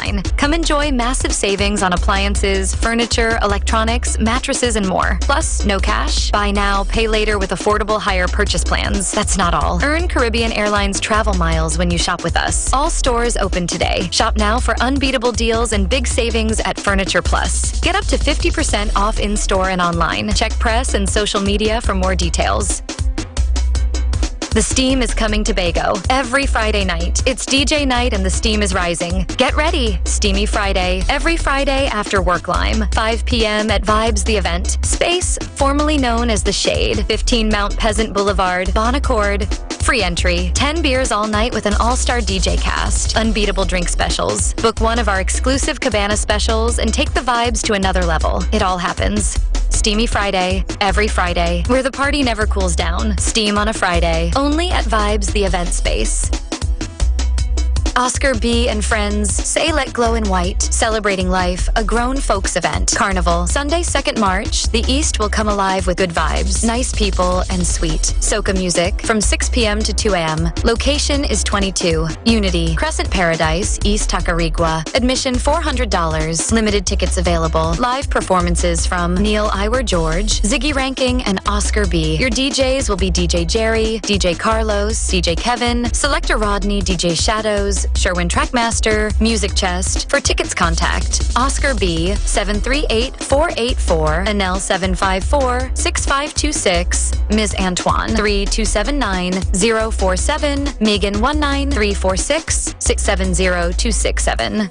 online. Come enjoy massive savings on appliances, furniture, electronics, mattresses, and more. Plus, no cash, buy now, pay later with affordable hire purchase plans. That's not all. Earn Caribbean Airlines travel miles when you shop with us. All stores open today. Shop now for unbeatable deals and big savings at Furniture Plus. Get up to 50% off in-store and online. Check press and social media for more details. The Steam is coming to Bago every Friday night. It's DJ night and the steam is rising. Get ready! Steamy Friday. Every Friday after Work Lime. 5 p.m. at Vibes The Event. Space, formerly known as The Shade. 15 Mount Pleasant Boulevard, Bon Accord. Free entry. 10 beers all night with an all-star DJ cast. Unbeatable drink specials. Book one of our exclusive Cabana specials and take the vibes to another level. It all happens. Steamy Friday, every Friday, where the party never cools down. Steam on a Friday, only at Vibes The Event Space. Oscar B. and Friends, Say Let Glow in White, Celebrating Life, a grown folks event. Carnival, Sunday, 2nd March, the East will come alive with good vibes, nice people, and sweet. Soca music, from 6 p.m. to 2 a.m. Location is 22. Unity, Crescent Paradise, East Tacarigua. Admission $400. Limited tickets available. Live performances from Neil IWER George, Ziggy Ranking, and Oscar B. Your DJs will be DJ Jerry, DJ Carlos, DJ Kevin, Selector Rodney, DJ Shadows, Sherwin Trackmaster, Music Chest. For tickets, contact Oscar B 738-484, Anel 754-6526, Ms. Antoine 3279-047, Megan 19346-670267.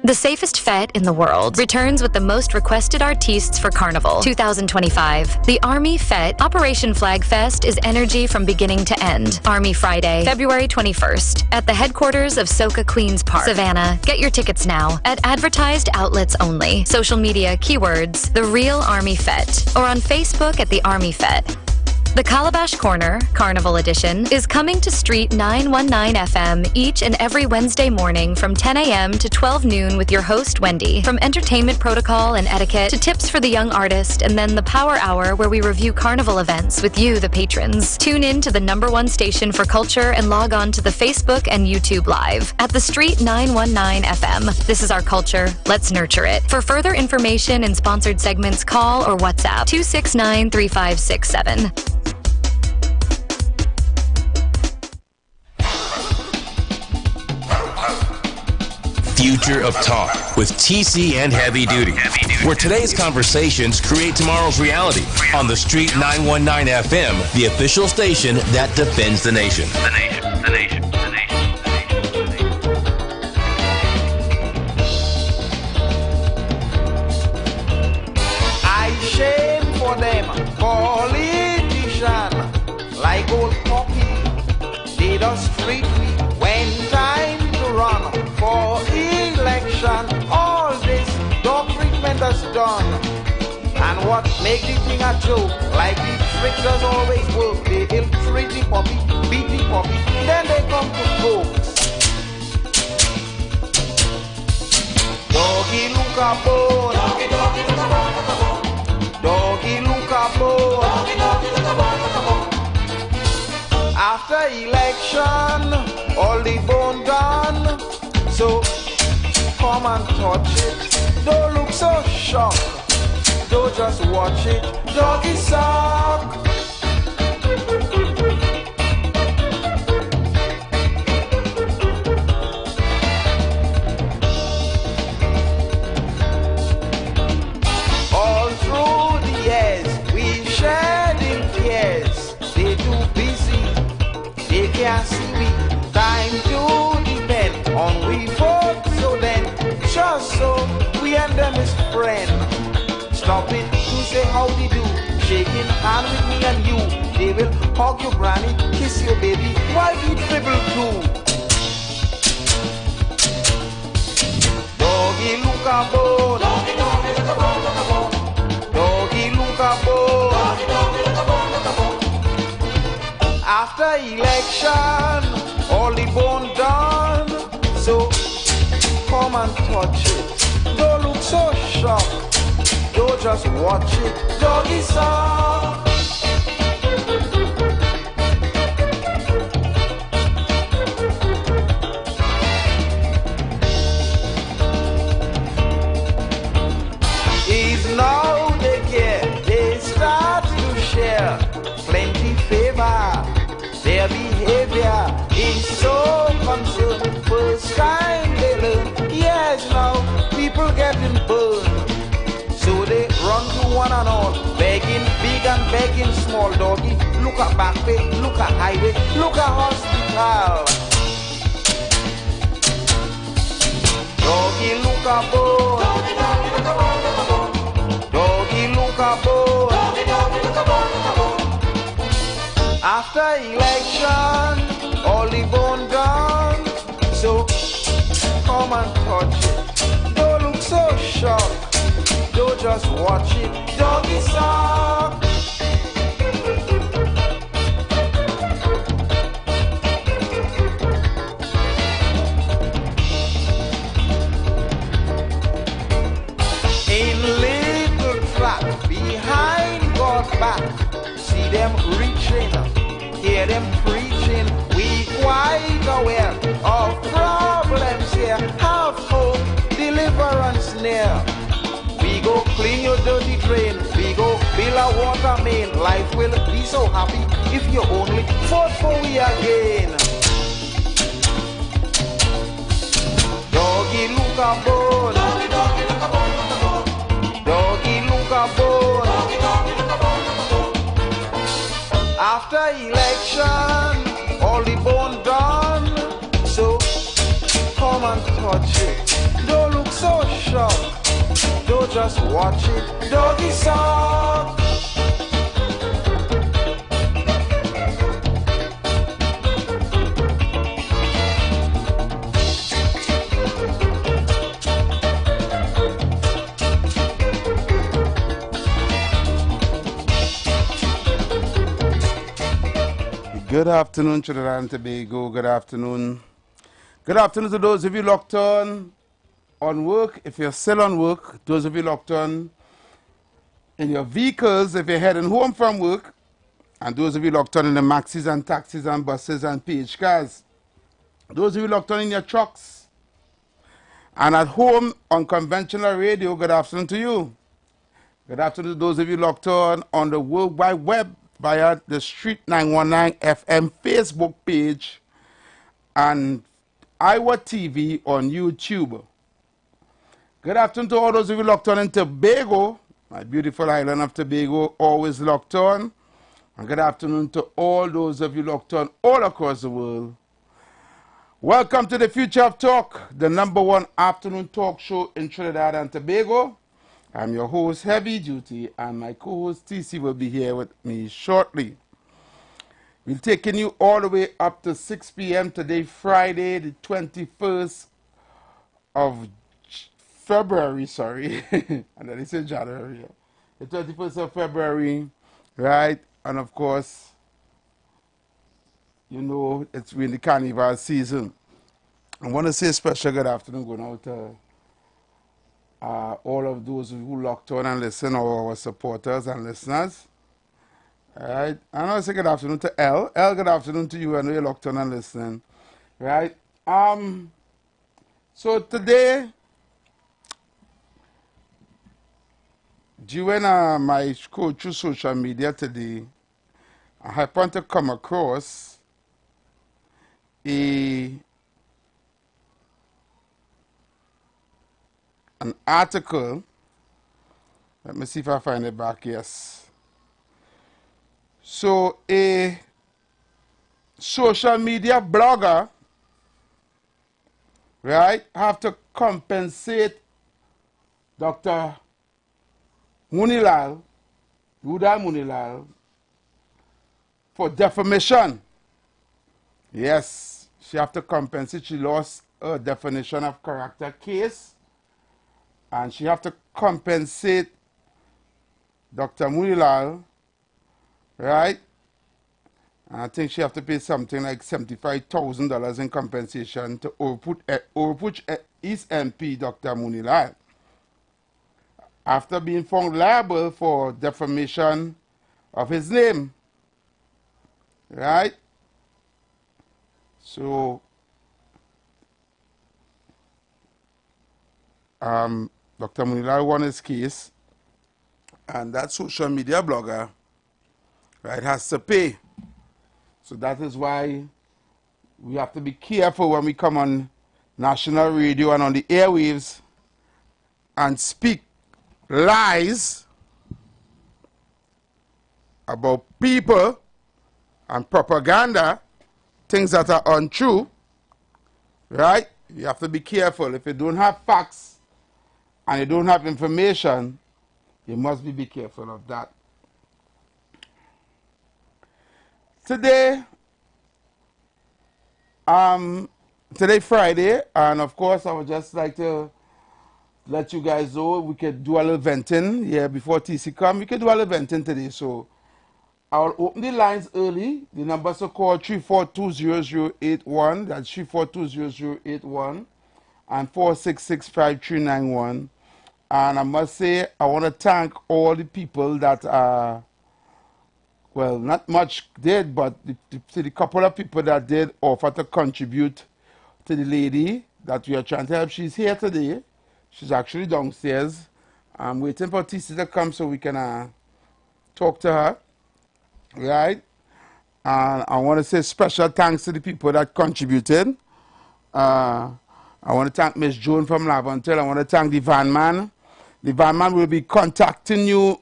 The Safest Fete in the World returns with the most requested artistes for Carnival 2025. The Army Fete Operation Flag Fest is energy from beginning to end. Army Friday, February 21st, at the headquarters of Soca Queens Park, Savannah. Get your tickets now at advertised outlets only. Social media keywords, The Real Army Fete, or on Facebook at The Army Fete. The Calabash Corner, Carnival Edition, is coming to Street 919 FM each and every Wednesday morning from 10 a.m. to 12 noon with your host, Wendy. From entertainment protocol and etiquette to tips for the young artist, and then the Power Hour where we review Carnival events with you, the patrons. Tune in to the #1 station for culture and log on to the Facebook and YouTube Live at the Street 919 FM. This is our culture. Let's nurture it. For further information and sponsored segments, call or WhatsApp 269-3567. Future of Talk with TC and Heavy Duty, where today's conversations create tomorrow's reality on the Street 919 FM, the official station that defends the nation. The nation, the nation, the nation, the nation. I shame for them, politician, like old Poppy, they just treat me when time to run for election. All this dog treatment is done, and what make the thing a joke, like the trick does always work. They ill-treat the puppy, beat the puppy, then they come to folks. Doggy look a bone, doggy doggy look a bone, doggy look a bone, doggy doggy look a bone, look a bone. After election, all the bone done. So come and touch it. Don't look so shocked. Don't just watch it. Doggy suck. All through the years, we shared in tears. They too busy. They can't see me. Time to depend on we both. So then, just so we and them is friend. Stop it to say how they do. Shaking hand with me and you. They will hug your granny, kiss your baby while you dribble too. Doggy look a bone, doggy doggy look a bone, look a bone. Doggy look a bone, doggy doggy look a bone, look a bone. After election, all the bone done. So come and touch it. Don't look so shocked. Don't just watch it. Doggy song. small doggy, look at back way, look at highway, look at hospital. Doggy look a bone, doggy look a bone, doggy look a bone, doggy look a bone. After election, all the bone gone, so come and touch it. Don't look so shocked, don't just watch it. Doggy sock. Behind God's back, see them reaching, hear them preaching. We quite aware of problems here, have hope, deliverance near. We go clean your dirty drain, we go build a water main. Life will be so happy if you only vote for we again. Doggy look a bone, doggy look a bone, doggy look a bone. After election, all the bone done, so come and touch it. Don't look so shocked, don't just watch it. Doggy sock. Good afternoon, Trinidad and Tobago. Good afternoon. Good afternoon to those of you locked on work. If you're still on work, those of you locked on in your vehicles, if you're heading home from work, and those of you locked on in the maxis and taxis and buses and PH cars. Those of you locked on in your trucks and at home on conventional radio, good afternoon to you. Good afternoon to those of you locked on the World Wide Web via the Street 919 FM Facebook page and IWER TV on YouTube. Good afternoon to all those of you locked on in Tobago, my beautiful island of Tobago, always locked on. And good afternoon to all those of you locked on all across the world. Welcome to the Future of Talk, the #1 afternoon talk show in Trinidad and Tobago. I'm your host, Heavy Duty, and my co-host, TC, will be here with me shortly. We're taking you all the way up to 6 p.m. today, Friday, the 21st of February, sorry. And then it's in January. The 21st of February, right? And of course, you know, it's really carnival season. I want to say a special good afternoon going out to all of those who locked on and listen, or our supporters and listeners. All right. And I want to say good afternoon to L. L, good afternoon to you. I know you're locked on and listening. Right. So today, during my scroll through social media today, I happened to come across an article. Let me see if I find it back. Yes. So a social media blogger, right, have to compensate Dr. Munilal, Ruda Munilal, for defamation. Yes, she have to compensate. She lost a defamation of character case, and she have to compensate Dr. Munilal, right? And I think she have to pay something like $75,000 in compensation to Orupuch East MP Dr. Munilal, after being found liable for defamation of his name, right? So, Dr. Munilal won his case, and that social media blogger, right, has to pay. So that is why we have to be careful when we come on national radio and on the airwaves and speak lies about people and propaganda, things that are untrue, right? You have to be careful. If you don't have facts and you don't have information, you must be careful of that. Today, today Friday, and of course I would just like to let you guys know we could do a little venting here before TC come. We could do a little venting today, so I'll open the lines early. The numbers to call 3420081. That's 3420081 and 4665391. And I must say I want to thank all the people that are, well, not much did, but the couple of people that did offer to contribute to the lady that we are trying to help. She's here today. She's actually downstairs. I'm waiting for TC to come so we can talk to her. Right? And I want to say special thanks to the people that contributed. I want to thank Miss Joan from Lavantel. I want to thank the van man. The van man will be contacting you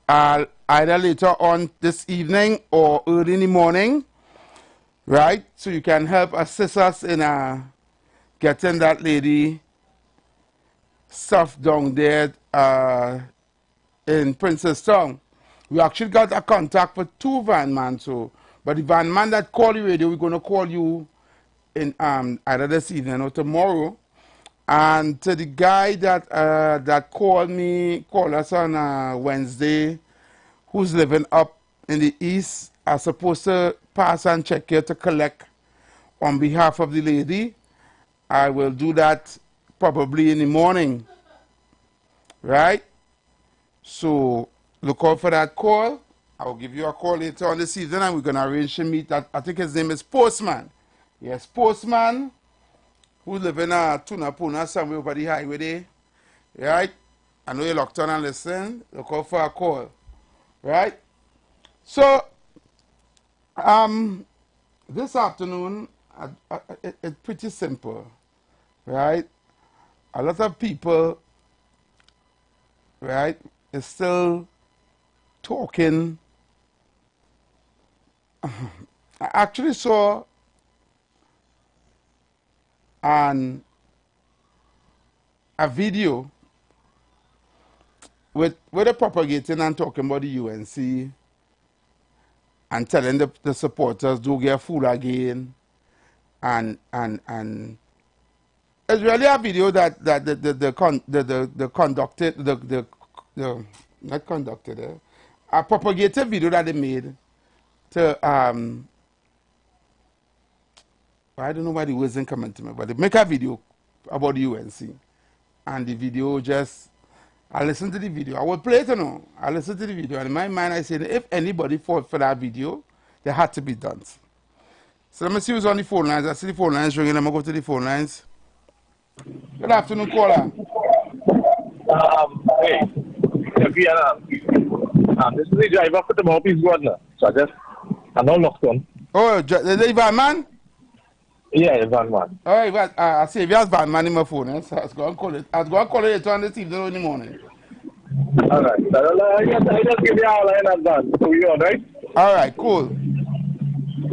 either later on this evening or early in the morning, right? So you can help assist us in getting that lady stuff down there in Princess Town. We actually got a contact for 2 van man, so but the van man that called the radio, we're gonna call you in either this evening or tomorrow. And to the guy that that called us on Wednesday, who's living up in the east, are supposed to pass and check here to collect on behalf of the lady. I will do that probably in the morning, right? So look out for that call. I will give you a call later on this evening, and we're going to arrange to meet that. I think his name is Postman. Yes, Postman, who live in Tunapuna, somewhere over the highway there. Right? I know you're locked on and listen. Look out for a call. Right? So, this afternoon, it's pretty simple. Right? A lot of people, right, is still talking. I actually saw a video with the propagating and talking about the UNC and telling the supporters do get fool again, and it's really a video that a propagated video that they made to I don't know why the words didn't come to me, but they make a video about the UNC, and the video just, I listened to the video. I will play it, I listened to the video, and in my mind I said, if anybody fought for that video, they had to be done. So let me see who's on the phone lines. I see the phone lines ringing. I'm going to go to the phone lines. Good afternoon, caller. Hey, this is the driver for the Moppies Governor. So I'm not locked on. Oh, the van man? Yeah, the van man. All right, but I see if you have van man in my phone, so I was going to call it. I was going to call it later on this evening in the morning. All right. I just give you all in advance. So we on, right? All right, cool.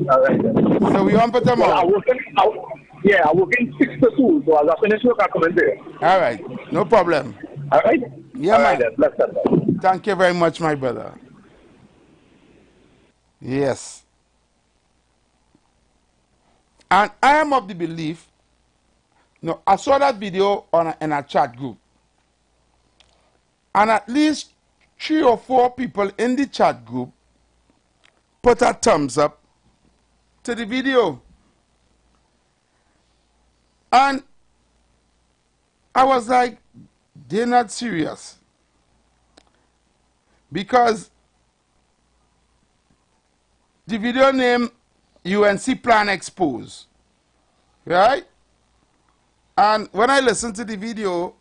All right. Then. So we on for tomorrow? I work in 6 to 2, so as I finish work, I come in there. All right, no problem. All right? Yeah, all man. Right, then. Bless them. Thank you very much, my brother. Yes. And I am of the belief, I saw that video in a chat group. And at least 3 or 4 people in the chat group put a thumbs up to the video. And I was like, they're not serious. Because the video name UNC Plan Expose, right? And when I listened to the video,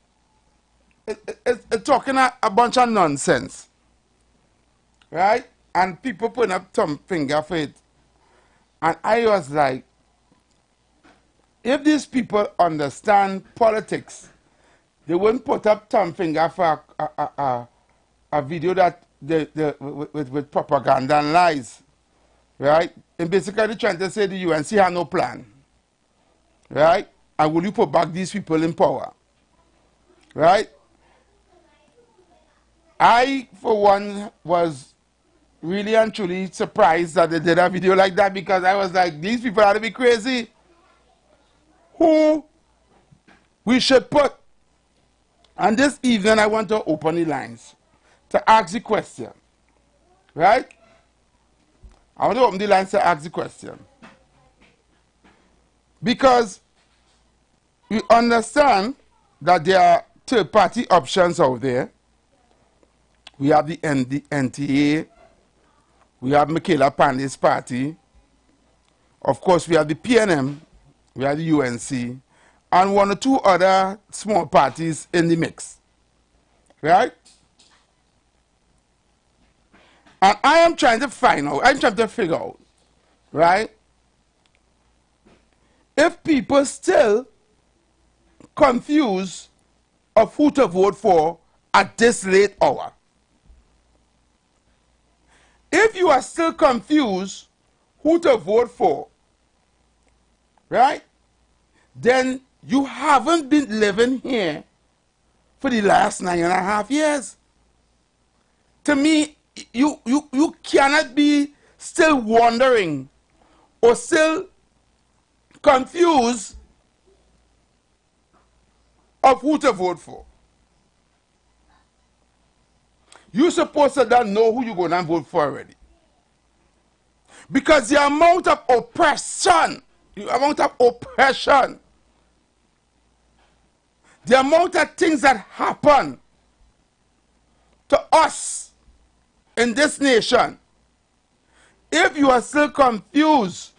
it's talking a bunch of nonsense, right? And people putting up thumb finger for it. And I was like, if these people understand politics, they wouldn't put up thumb finger for a video that with propaganda and lies, right? And basically they're trying to say the UNC have no plan, right? And will you put back these people in power, right? I, for one, was really and truly surprised that they did a video like that, because I was like, these people ought to be crazy. Who we should put? And this evening I want to open the lines to ask the question, right? I want to open the lines to ask the question. Because we understand that there are third-party options out there. We have the NTA, we have Michaela Pandey's party, of course we have the PNM, we have the UNC, and one or two other small parties in the mix, right? And I am trying to find out, I'm trying to figure out, right, if people still confused of who to vote for at this late hour. If you are still confused who to vote for, right, then you haven't been living here for the last 9.5 years. To me, you cannot be still wondering or still confused of who to vote for. You're supposed to not know who you're going to vote for already. Because the amount of oppression, the amount of things that happen to us in this nation, if you are still confused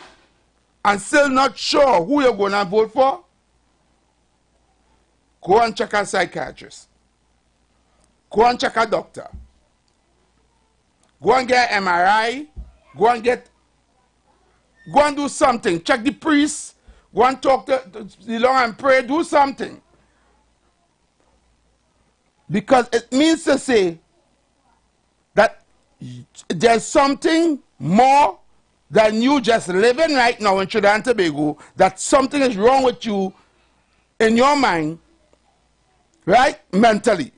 and still not sure who you're going to vote for, go and check a psychiatrist. Go and check a doctor. Go and get MRI. Go and do something. Check the priest. Go and talk to the Lord and pray. Do something. Because it means to say that there's something more than you just living right now in Trinidad and Tobago, that something is wrong with you in your mind, right? Mentally.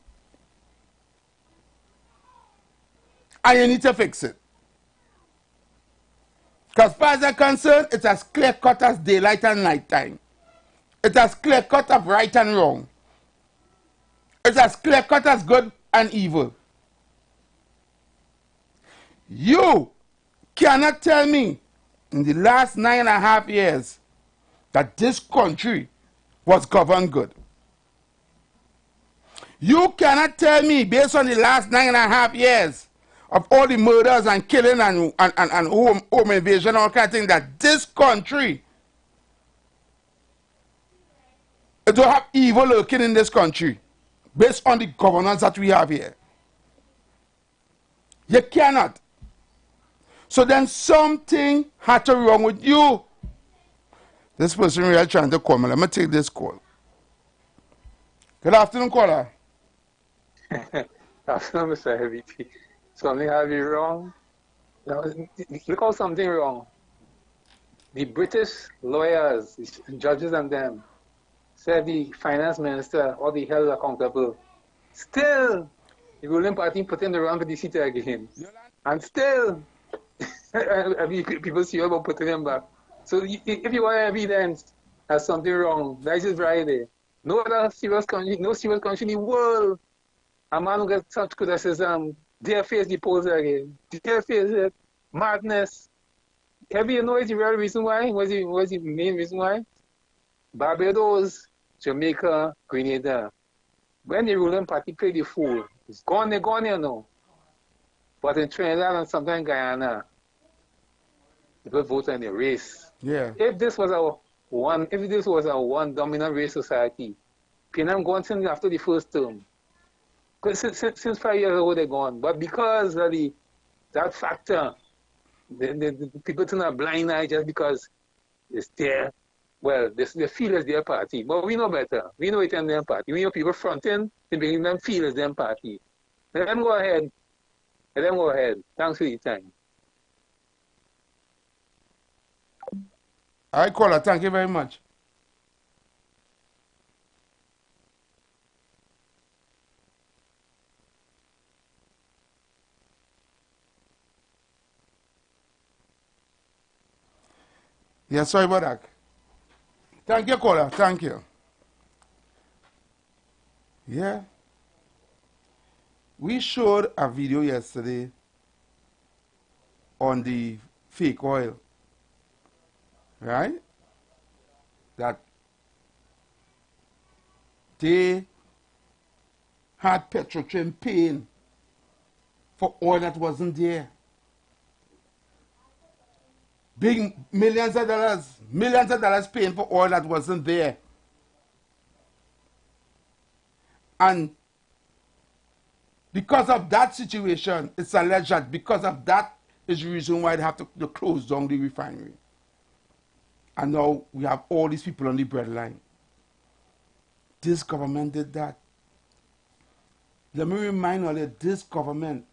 And you need to fix it. Because as far as I'm concerned, it's as clear-cut as daylight and nighttime. It's as clear-cut of right and wrong. It's as clear-cut as good and evil. You cannot tell me in the last 9.5 years that this country was governed good. You cannot tell me, based on the last 9.5 years of all the murders and killing and home invasion, all kind of things, that this country, it will have evil lurking in this country based on the governance that we have here. You cannot. So then something had to wrong with you. This person really trying to call me. Let me take this call. Good afternoon, caller. Afternoon, Mr. Heavy T. Something have you wrong? Now, look how something wrong. The British lawyers, the judges and them, said the finance minister or the held accountable. Still, the ruling party put him around for the seat again. And still, people see about putting him back. So if you want evidence that something wrong, that is Friday. No other serious country, no serious country in the world, a man who gets such criticism, they face the polls again. They face it. Madness. Have you know the real reason why? What's the main reason why? Barbados, Jamaica, Grenada. When the ruling party play the fool, it's gone, they're gone here now. But in Trinidad and sometimes Guyana, people vote in the race. Yeah. If this was a one dominant race society, PNM gone since after the first term. Because since 5 years ago they're gone. But because of that factor, the people turn a blind eye just because it's there. Well, they feel it's their party. But we know better. We know it's their party. We know people fronting, they make them feel it's their party. Let them go ahead. Let them go ahead. Thanks for your time. All right, caller, thank you very much. Yeah, sorry about that. Thank you, caller. Thank you. Yeah. We showed a video yesterday on the fake oil, right? That they had Petrotrim paying for oil that wasn't there. Big millions of dollars paying for oil that wasn't there. And because of that situation, it's alleged that because of that is the reason why they have to close down the refinery. And now we have all these people on the breadline. This government did that. Let me remind all you, this government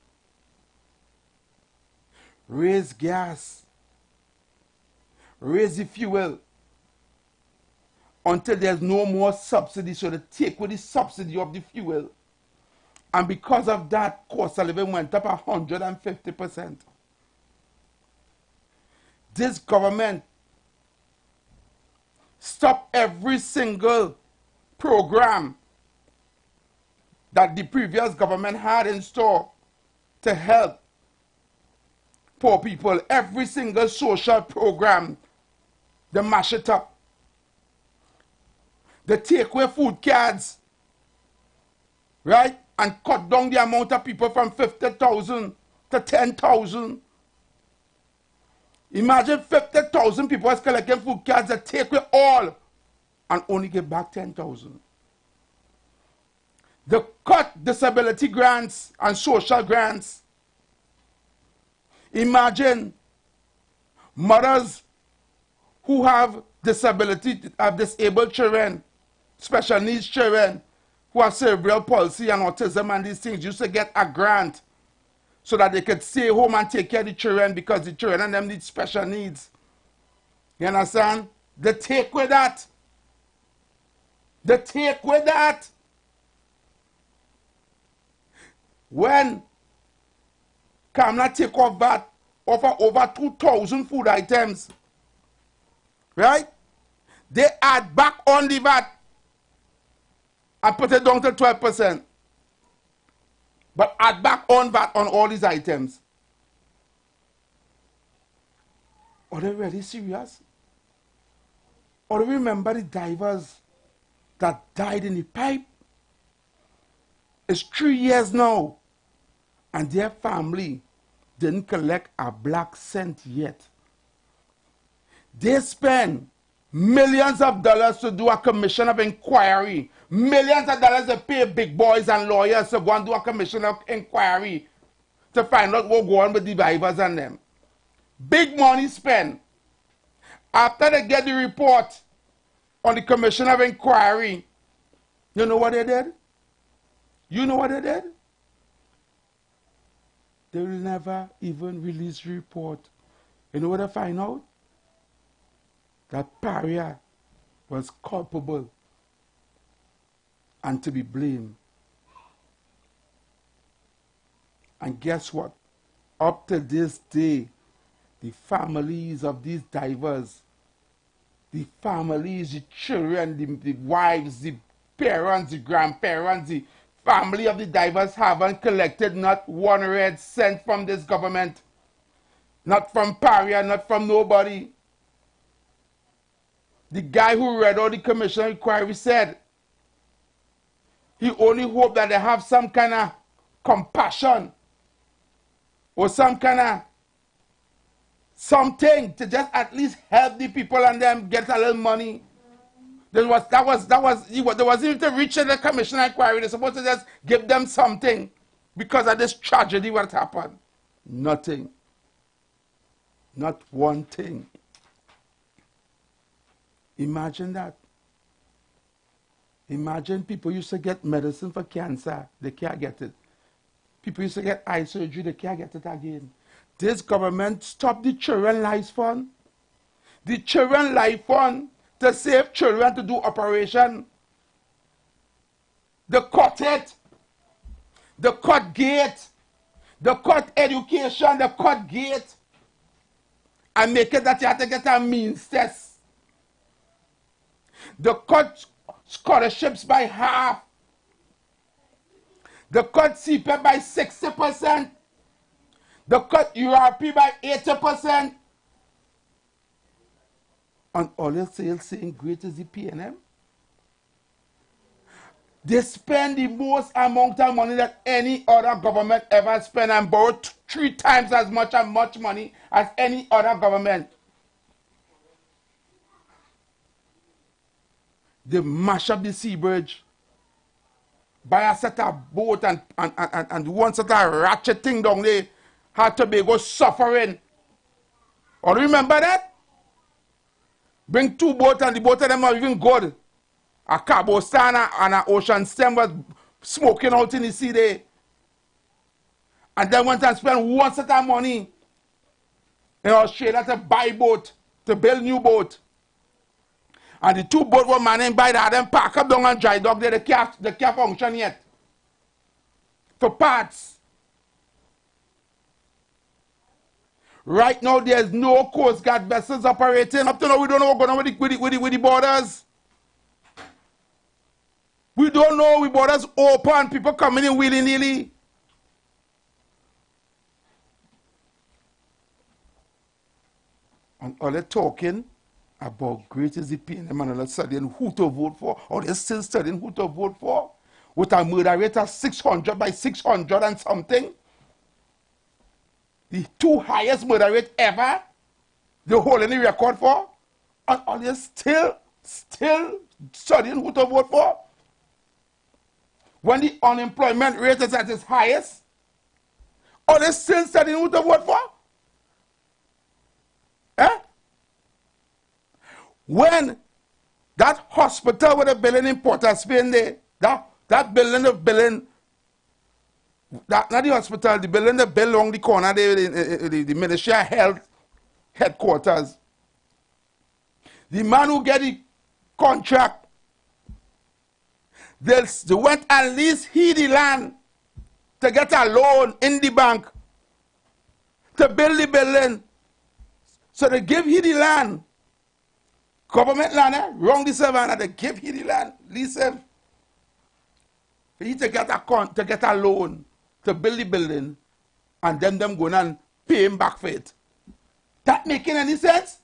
raised gas, raise the fuel until there's no more subsidy, so they take away the subsidy of the fuel. And because of that, cost of living went up 150%. This government stopped every single program that the previous government had in store to help poor people. Every single social program, they mash it up. They take away food cards, right? And cut down the amount of people from 50,000 to 10,000. Imagine 50,000 people was collecting food cards, that take away all and only give back 10,000. They cut disability grants and social grants. Imagine mothers who have disability, have disabled children, special needs children, who have cerebral palsy and autism and these things, used to get a grant so that they could stay home and take care of the children because the children and them need special needs. You understand? They take with that. They take with that. When Kamla take off VAT over 2,000 food items, right? They add back on the VAT and put it down to 12%. But add back on VAT on all these items. Are they really serious? Or do you remember the divers that died in the pipe? It's 3 years now, and their family didn't collect a black cent yet. They spend millions of dollars to do a commission of inquiry. Millions of dollars to pay big boys and lawyers to go and do a commission of inquiry to find out what's going on with the divers and them. Big money spent. After they get the report on the commission of inquiry, you know what they did? You know what they did? They will never even release the report. You know what they find out? That Paria was culpable and to be blamed. And guess what? Up to this day, the families of these divers, the families, the children, the wives, the parents, the grandparents, the family of the divers haven't collected not 1 red cent from this government. Not from Paria, not from nobody. The guy who read out the commission inquiry said he only hoped that they have some kind of compassion or some kind of something to just at least help the people and them get a little money. There wasn't even to reach the commission inquiry. They're supposed to just give them something because of this tragedy what happened. Nothing. Not one thing. Imagine that. Imagine people used to get medicine for cancer. They can't get it. People used to get eye surgery, they can't get it again. This government stopped the Children Life Fund. The Children Life Fund to save children to do operation. They cut it. They cut gate. They cut education. They cut gate. And make it that you have to get a means test. They cut scholarships by half. They cut CPAP by 60%. They cut URP by 80%. And all you're saying great is the PNM. They spend the most amount of money that any other government ever spent and borrowed 3 times as much money as any other government. They mash up the sea bridge, buy a set of boat and one set of ratchet thing down there, had Tobago suffering. Or remember that? Bring 2 boats and the boat of them are even good. A Cabo San and an Ocean Stem was smoking out in the sea there. And then went and spent one set of money in Australia to buy boat, to build new boat. And the 2 boats were managed by that, then pack up down and dry dock there, they can't function yet. For parts. Right now, there's no Coast Guard vessels operating. Up to now, we don't know what's going on with the borders. We don't know, we borders open, people coming in willy-nilly. And all they're talking about great is the PNM and all they're studying who to vote for, or they're still studying who to vote for, with a murder rate of 600 by 600 and something. The 2 highest murder rate ever, they're holding the record for, and all they're still studying who to vote for. When the unemployment rate is at its highest, are they still studying who to vote for? Eh? When that hospital with a building in Port of Spain there, that building, not the hospital, the building that built along the corner there, the Ministry of Health headquarters. The man who get the contract, they went and lease the land to get a loan in the bank to build the building. So they give the land. Government land, wrong the servant, they give the land, lease him. For he to get a loan to build the building, and then them going and pay him back for it. That making any sense?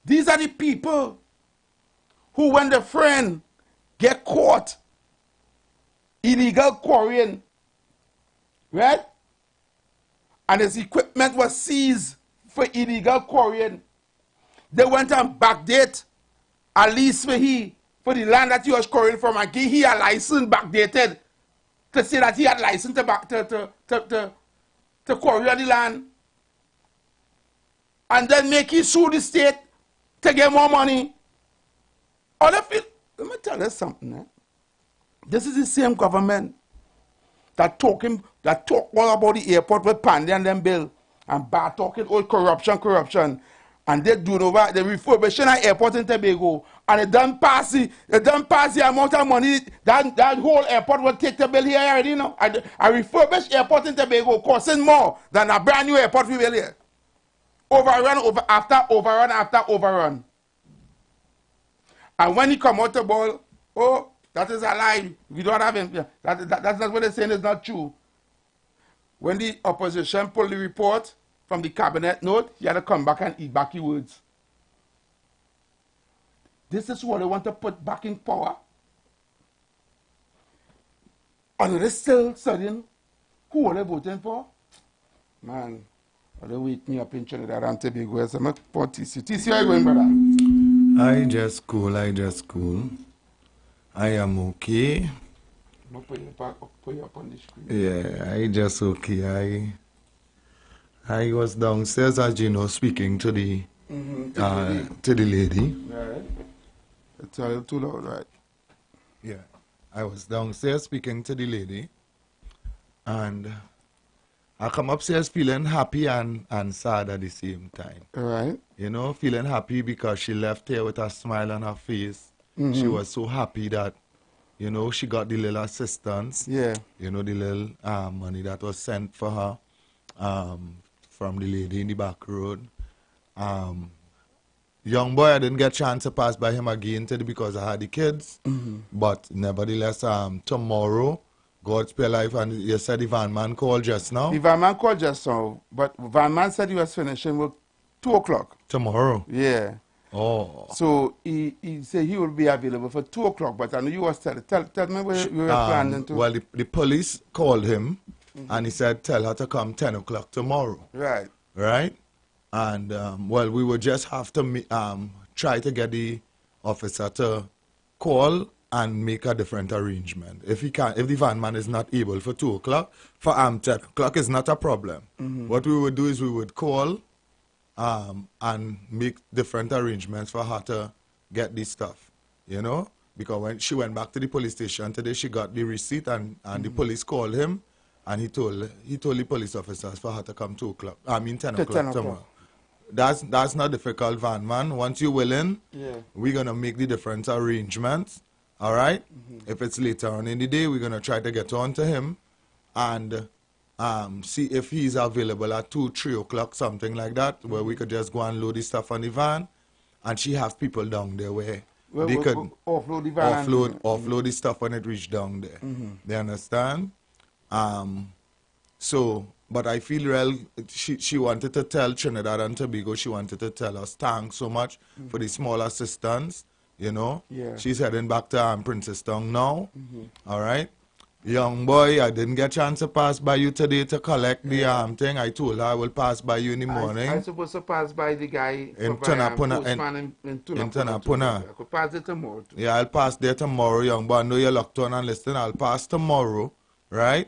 These are the people who, when the friend get caught illegal quarrying, right? And his equipment was seized for illegal quarrying. They went and backdate a lease for the land that he was quarrying from, and give he a license backdated to say that he had license to quarry on the land. And then make he sue the state to get more money. Let me tell you something. Eh? This is the same government that talk all about the airport with Pandy and them bill, and bad talking all corruption, and they do over the refurbishing an airport in Tobago, and it done pass the amount of money that whole airport will take the bill here already. You know, a refurbished airport in Tobago costing more than a brand new airport we will here. Overrun after overrun. And when he come out the ball, oh, that is a lie. We don't have him. That's not what they're saying is not true. When the opposition pulled the report from the cabinet note, he had to come back and eat back his words. This is what they want to put back in power. And they're still studying who are they voting for? Man, they wake me up in Trinidad and Tobago. So I'm going for TC. TC, how are you going, brother? I just cool. I am okay. I'm put you up on the screen. Yeah, I just okay. I was downstairs, as you know, speaking to the lady. Right. It's a little too loud, right? Yeah. I was downstairs speaking to the lady, and I come upstairs feeling happy and sad at the same time. All right. You know, feeling happy because she left here with a smile on her face. She was so happy that, you know, she got the little assistance. Yeah. You know, the little money that was sent for her from the lady in the back road. Young boy, I didn't get a chance to pass by him again today because I had the kids. But nevertheless, tomorrow, God spare life, and you said the van man called just now. The van man called just now, but van man said he was finishing work 2 o'clock. Tomorrow? Yeah. Oh. So he said he will be available for 2 o'clock, but I know you was tell me where you were planning to. Well, the police called him, and he said, tell her to come 10 o'clock tomorrow. Right. Right? And, well, we would just have to try to get the officer to call and make a different arrangement. If he can't, if the van man is not able for 2 o'clock, for 10 o'clock is not a problem. What we would do is we would call and make different arrangements for her to get this stuff, you know? Because when she went back to the police station today, she got the receipt, and the police called him, and he told the police officers for her to come 2 o'clock. I mean 10 o'clock tomorrow. That's not difficult, van man. Once you're willing, we're gonna make the different arrangements. All right. If it's later on in the day, we're gonna try to get on to him, and see if he's available at 2, 3 o'clock, something like that, where we could just go and load the stuff on the van, and she have people down there where they could offload the van, offload the stuff when it reached down there. They understand? So, but I feel real, she wanted to tell Trinidad and Tobago, she wanted to tell us thanks so much for the small assistance, you know. Yeah. She's heading back to Princestown now, all right? Young boy, I didn't get a chance to pass by you today to collect the thing. I told her I will pass by you in the morning. I supposed to pass by the guy in Tunapuna. in Tunapuna. I could pass it tomorrow too. Yeah, I'll pass there tomorrow, young boy. I know you're locked on and listen. I'll pass tomorrow, right?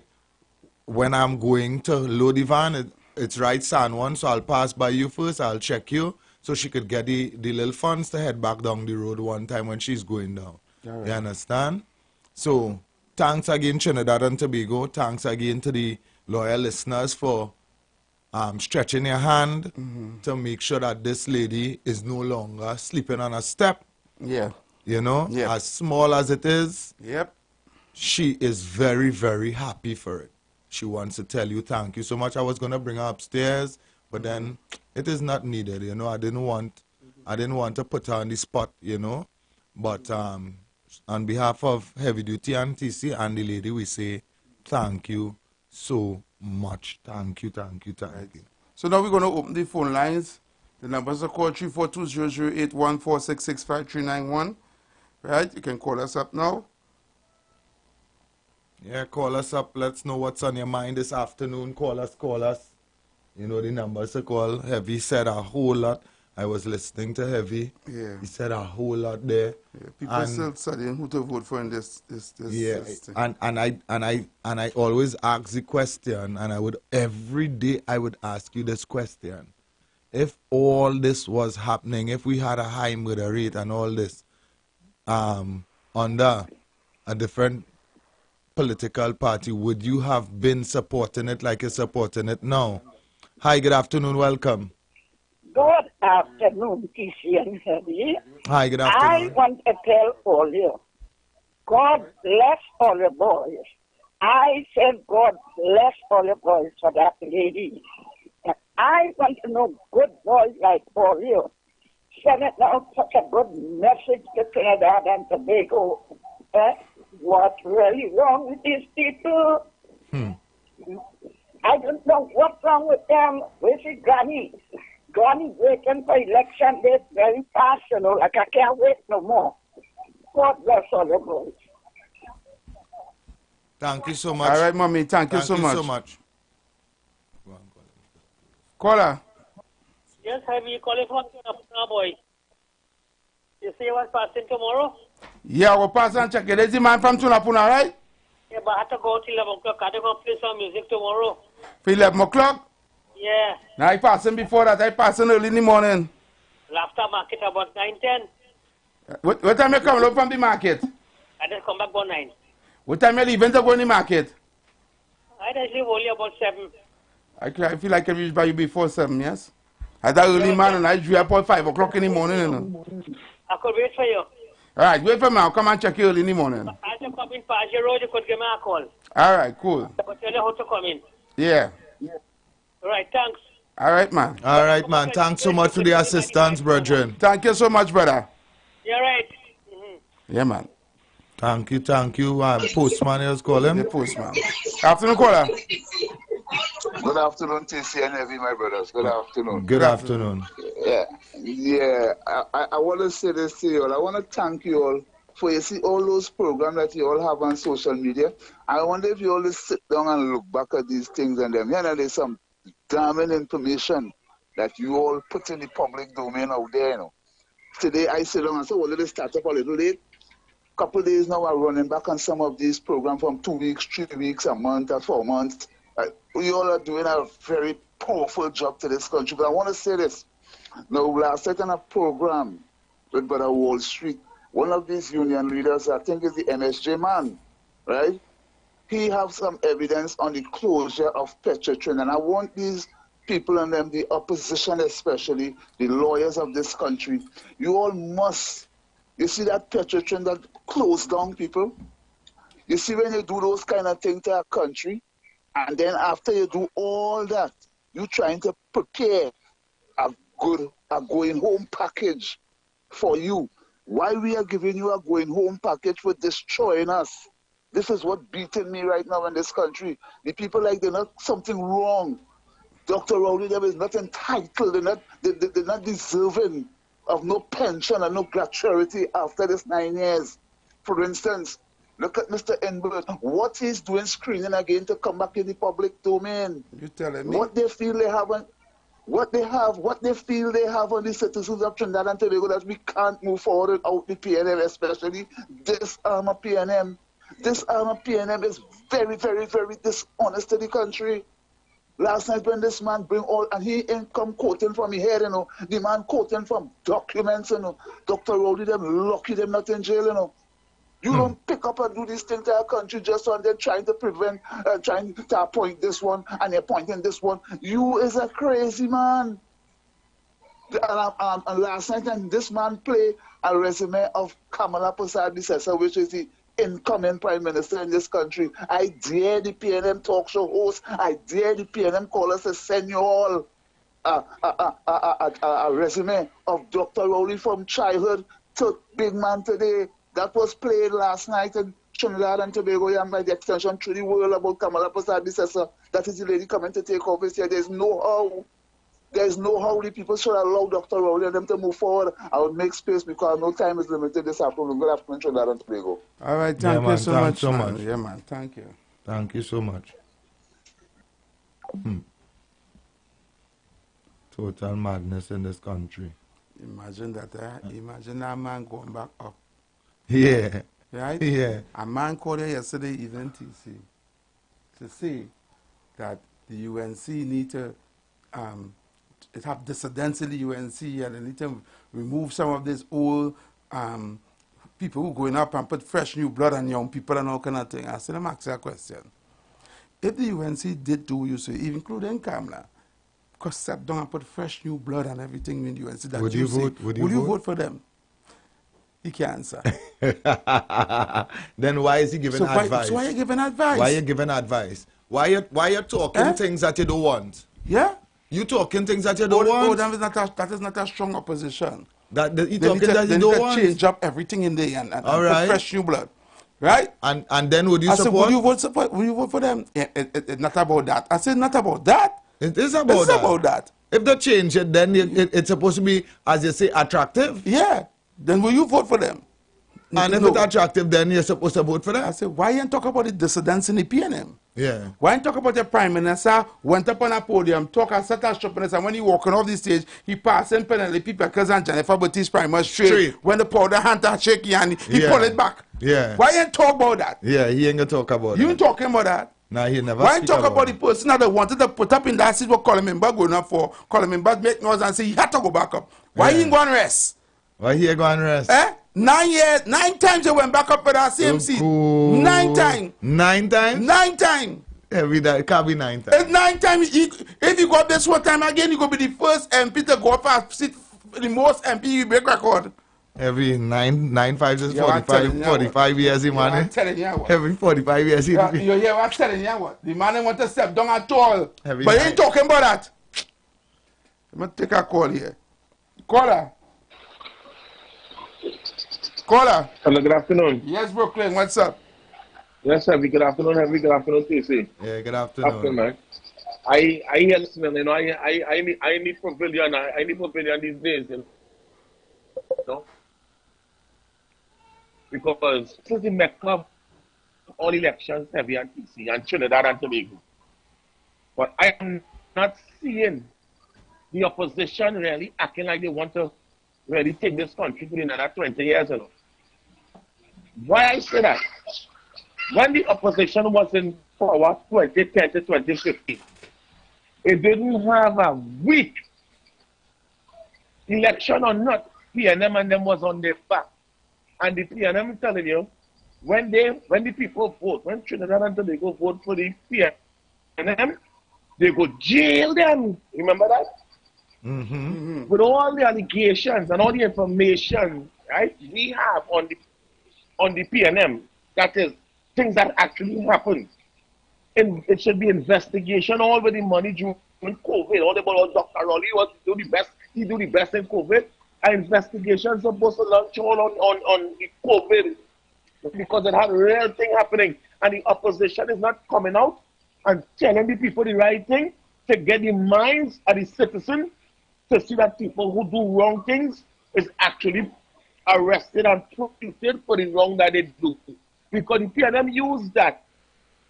When I'm going to load the van, it's right San Juan, so I'll pass by you first. I'll check you so she could get the little funds to head back down the road one time when she's going down. Right. You understand? So, thanks again, Trinidad and Tobago. Thanks again to the loyal listeners for stretching your hand to make sure that this lady is no longer sleeping on a step. Yeah. You know, as small as it is, she is very, very happy for it. She wants to tell you thank you so much. I was going to bring her upstairs, but then it is not needed, you know. I didn't want to put her on the spot, you know. But on behalf of Heavy Duty and TC and the lady, we say thank you so much. Thank you, thank you, thank you. So now we're going to open the phone lines. The numbers are called 342-008-146-65391. Right? You can call us up now. Yeah, call us up. Let's know what's on your mind this afternoon. Call us, call us. You know the numbers to call. Heavy said a whole lot. I was listening to Heavy. Yeah. He said a whole lot there. Yeah, people still studying who to vote for in this yeah, thing. And I always ask the question, and every day I would ask you this question. If all this was happening, if we had a high murder rate and all this, under a different political party, would you have been supporting it like you're supporting it now? Hi, good afternoon, welcome. Good afternoon, TC and Heavy. Hi, good afternoon. I want to tell all you, God bless all your boys. I said God bless all your boys for that lady. And I want to know good boys like all you. Sending out such a good message to Trinidad and Tobago. What's really wrong with these people? I don't know what's wrong with them. Where's the Granny? Granny waiting for election day very fast, you know, like I can't wait no more. God bless all your boys. Thank you so much. All right, Mommy, thank you so much. Caller. Yes, have you calling from Tunapuna, boy? You say you was passing tomorrow? Yeah, we'll pass and check it. Is the man from Tunapuna, right? Yeah, but I have to go till 11 o'clock. I have to go play some music tomorrow. For 11 o'clock? Yeah. Now I passing before that. I passing early in the morning. After market about 9:10. What time you coming up from the market? I just come back about 9. What time you leaving to go in the market? I just leave only about 7. I feel like I reach by you before 7, yes? I that early man and I drew up at 5 o'clock in the morning, you know. I could wait for you. All right, wait for me. I'll come and check you early in the morning. As you come in past your road, you could give me a call. All right, cool. But tell you how to come in. Yeah. All right, thanks. All right, man. All right, man. Thanks so much for the assistance, brethren. Thank you so much, brother. You're right. Yeah, man. Thank you, thank you. Postman is calling. The postman. Afternoon, caller. Good afternoon, TC and Heavy, my brothers. Good afternoon. Good afternoon. Yeah. I want to say this to you all. I want to thank you all for you see all those programs that you all have on social media. I wonder if you all sit down and look back at these things and them. You know, there's some damning information that you all put in the public domain out there. You know. Today I sit down and say, well, let us start up a little late. Couple days now, I'm running back on some of these programs from 2 weeks, 3 weeks, a month, or 4 months. We all are doing a very powerful job to this country. But I want to say this. Now, last night on a program with Brother Wall Street, one of these union leaders, I think is the MSJ man, right? He has some evidence on the closure of Petrotrin. And I want these people and them, the opposition especially, the lawyers of this country, you all must, you see that Petrotrin that closed down people? You see when you do those kind of things to a country, and then after you do all that, you're trying to prepare a going home package for you. Why we are giving you a going home package for destroying us? This is what beating me right now in this country. The people like they're not something wrong. Dr. Rowley, them is not entitled. They're not deserving of no pension and no gratuity after this 9 years. For instance, look at Mr. Enbert. What he's doing screening again to come back in the public domain. You telling me? What they feel they have on, what they feel they have on the citizens of Trinidad and Tobago that we can't move forward without the PNM, especially this arm of PNM. This arm of PNM is very, very, very dishonest to the country. Last night when this man bring all, and he ain't come quoting from his head, you know. The man quoting from documents, you know. Dr. Rowley, them lucky them not in jail, you know. You don't pick up and do these things to our country just on them trying to prevent, trying to appoint this one and appointing this one. You is a crazy man. And last night, and this man play a resume of Kamala Persad-Bissessar, which is the incoming prime minister in this country. I dare the PNM talk show host, I dare the PNM callers to send you all a resume of Dr. Rowley from childhood to big man today. That was played last night in Trinidad and Tobago and by the extension through the world about Kamala Persad-Bissessar. That is the lady coming to take office here. There's no how the people should allow Dr. Rowley and them to move forward. I would make space because no time is limited this afternoon. Good afternoon, Trinidad and Tobago. All right, thank you so much. Yeah, man, thank you. Thank you so much. Total madness in this country. Imagine that, imagine that man going back up. Yeah. Right? Yeah. A man called here yesterday evening to say that the UNC need to have dissidents in the UNC and they need to remove some of these old people who going up and put fresh new blood on young people and all kind of thing. I said, let me ask you a question. If the UNC did do you say, including Kamala, because sat down and put fresh new blood and everything in the UNC, that would you vote? Would you vote for them? He can't answer. Then why is he giving advice? So why are you giving advice? Why are you giving advice? Why you talking things that you don't want? Yeah? You talking things that you don't want? That is not a strong opposition. You talking that you don't want? Change up everything in there and put fresh new blood. Right? And then would you support? I said, would you vote for them? It's not about that. I said, not about that. It is about that. If they change it, then it's supposed to be, as you say, attractive. Yeah. Then will you vote for them? And if it's attractive, then you're supposed to vote for them. I said, why you talk about the dissidents in the PNM? Yeah. Why you talk about the prime minister went up on a podium, talk and set a stupidness, and when he walking off the stage, he passing penalty people because Jennifer Baptiste Primer straight. When the powder hunter shake and he pull it back. Yeah. Why you talk about that? Yeah, he ain't gonna talk about you talking about that? Nah, he never. Why talk about the person that wanted to put up in that seat what Colomimba going up for? Colomimba make noise and say he had to go back up. Why he ain't going to rest? Why he ain't going to rest? 9 years, 9 times they went back up with that same seat. 9 times. 9 times? 9 times. Every day, it can't be 9 times. It's 9 times. If you go up this one time again, you go be the first MP to go up and sit the most MP you break record. Every 9 5 is 45 years, man. I'm telling you what. Every 45 years, you hear what I'm telling you what. The man want to step down at all. But he ain't talking about that. I'm going to take a call here. Caller. Caller. Hello, good afternoon. Yes, Brooklyn, what's up? Yes, Heavy, good afternoon, Heavy, good afternoon, TC. Yeah, good afternoon. Man. I hear listening, you know, I need pavilion, I need pavilion these days, you know. Because this is the mecca of all elections, Heavy and TC, and Trinidad and Tobago. But I am not seeing the opposition really acting like they want to really take this country for another 20 years, you know. Why I say that? When the opposition was in power 2010 to 2015, it didn't have a weak election or not. PNM and them was on their back. And the PNM is telling you, when the people vote, when Trinidad and Tobago vote for the PNM, they go jail them. Remember that? Mm-hmm. With all the allegations and all the information, right, we have on the PNM, that is things that actually happened. And it should be investigation all with the money during COVID. All about Dr. Raleigh was do the best, he do the best in COVID. An investigation supposed to launch all on the COVID because it had a real thing happening. And the opposition is not coming out and telling the people the right thing to get the minds of the citizens to see that people who do wrong things is actually arrested and prosecuted for the wrong that they do. Because the PNM used that.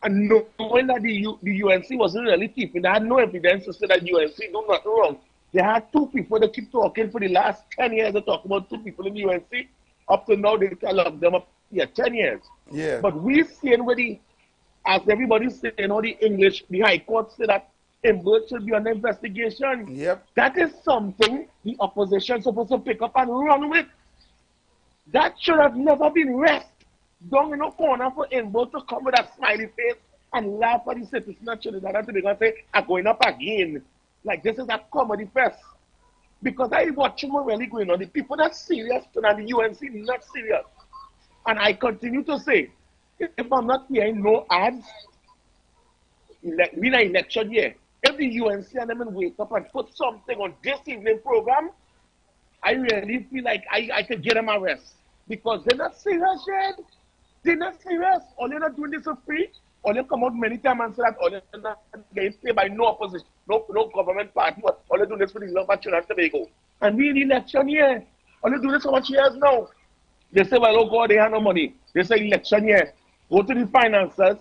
And knowing that the UNC wasn't really keeping, they had no evidence to say that UNC do nothing wrong. They had 2 people that keep talking for the last 10 years. They talk about 2 people in the UNC. Up to now, they tell them up 10 years. Yeah. But we seeing where as everybody's saying, all the English, the High Court said that Imbert should be under investigation. Yep. That is something the opposition is supposed to pick up and run with. That should have never been rest down in a corner for Imbert to come with a smiley face and laugh at the citizens of Trinidad and Tobago and say, I'm going up again. Like this is a comedy fest. Because I watch what really going on. The people that serious and the UNC not serious. And I continue to say, if I'm not hearing no ads, in an election year, if the UNC and them wake up and put something on this evening program, I really feel like I could get them a rest. Because they're not serious yet. They're not serious. All they're not doing this for free. All they come out many times and say that all they're not getting paid by no opposition, no government party. All they're doing this for the love of Trinidad and Tobago. And we in election year. All they're doing this for much years now. They say, well, oh God, they have no money. They say election year. Go to the financiers,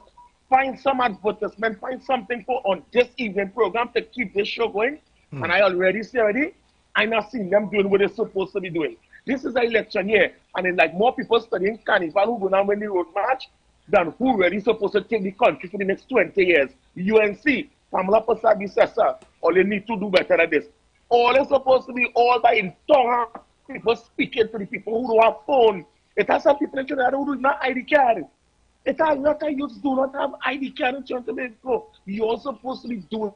find some advertisement, find something for on this evening program to keep this show going. And I already say I not seen them doing what they're supposed to be doing. This is an election year, and it's like more people studying Carnival who go down when the road march than who really supposed to take the country for the next 20 years. UNC, Pamela Pasabi Sessa, all they need to do better than this. All is supposed to be all by in tongue, people speaking to the people who don't have phone. It has some people in Trinidad who do not ID card. It has lot of youths do not have ID card in Tobago. You're supposed to be doing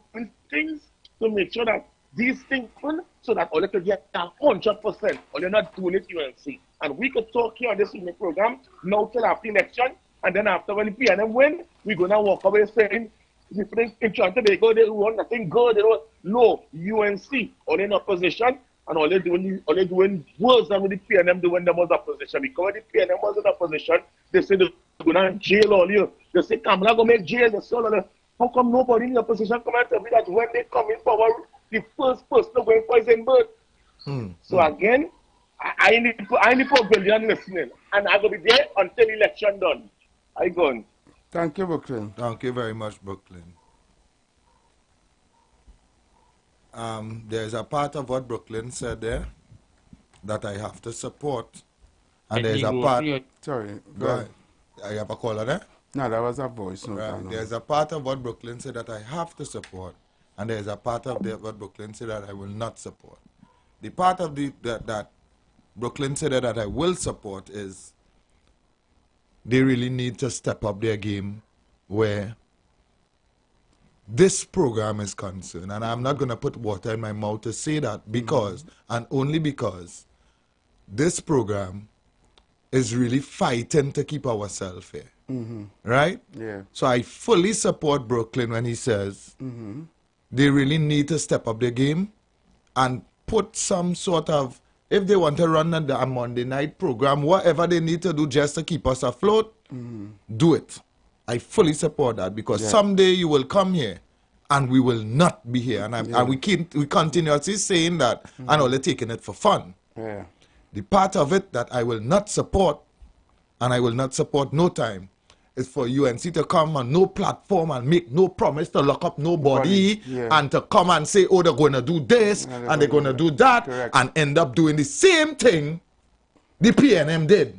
things to make sure that these things happen so that all they can get 100%. Or you're not doing it, UNC. And we could talk here on this evening program now till after election, and then after when the PNM win, we're gonna walk away saying the people in Tobago they want nothing good. They don't. No, UNC all in opposition, and all they doing worse than with the PNM doing them was opposition. Because when the PNM was in opposition, they say they're gonna jail all you. They say Kamala gonna make jail. They say how come nobody in the opposition come and tell me that when they come in power, the first person going for is Imbert? So again, I need pavilion listening, and I will be there until election done. I go. Thank you, Brooklyn. Thank you very much, Brooklyn. There's a part of what Brooklyn said there that I have to support, and there's a part. Sorry, go ahead. I have a caller there. No, that was a voice. No, right. There's a part of what Brooklyn said that I have to support, and there's a part of what Brooklyn said that I will not support. The part of that Brooklyn said that I will support is they really need to step up their game where this program is concerned. And I'm not going to put water in my mouth to say that because, and only because, this program is really fighting to keep ourselves here. Right? Yeah. So I fully support Brooklyn when he says they really need to step up their game and put some sort of, if they want to run a Monday night program, whatever they need to do just to keep us afloat, do it. I fully support that because someday you will come here and we will not be here. And, we continuously saying that and only taking it for fun. Yeah. The part of it that I will not support, and I will not support no time, is for UNC to come on no platform and make no promise to lock up nobody and to come and say, oh, they're going to do this and they're going to do that and end up doing the same thing the PNM did.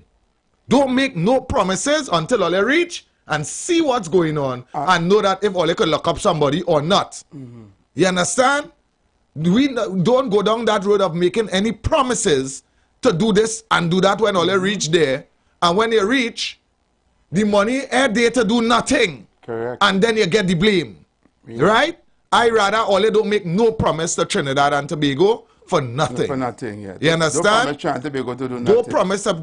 Don't make no promises until all they reach and see what's going on and know that if all they could lock up somebody or not. You understand? We don't go down that road of making any promises to do this and do that when all they reach there. And when they reach, the money are there to do nothing. Correct. And then you get the blame. Right? I rather all they don't make no promise to Trinidad and Tobago for nothing. For nothing, yeah. You understand? Don't promise Trinidad and Tobago to do nothing. Don't promise to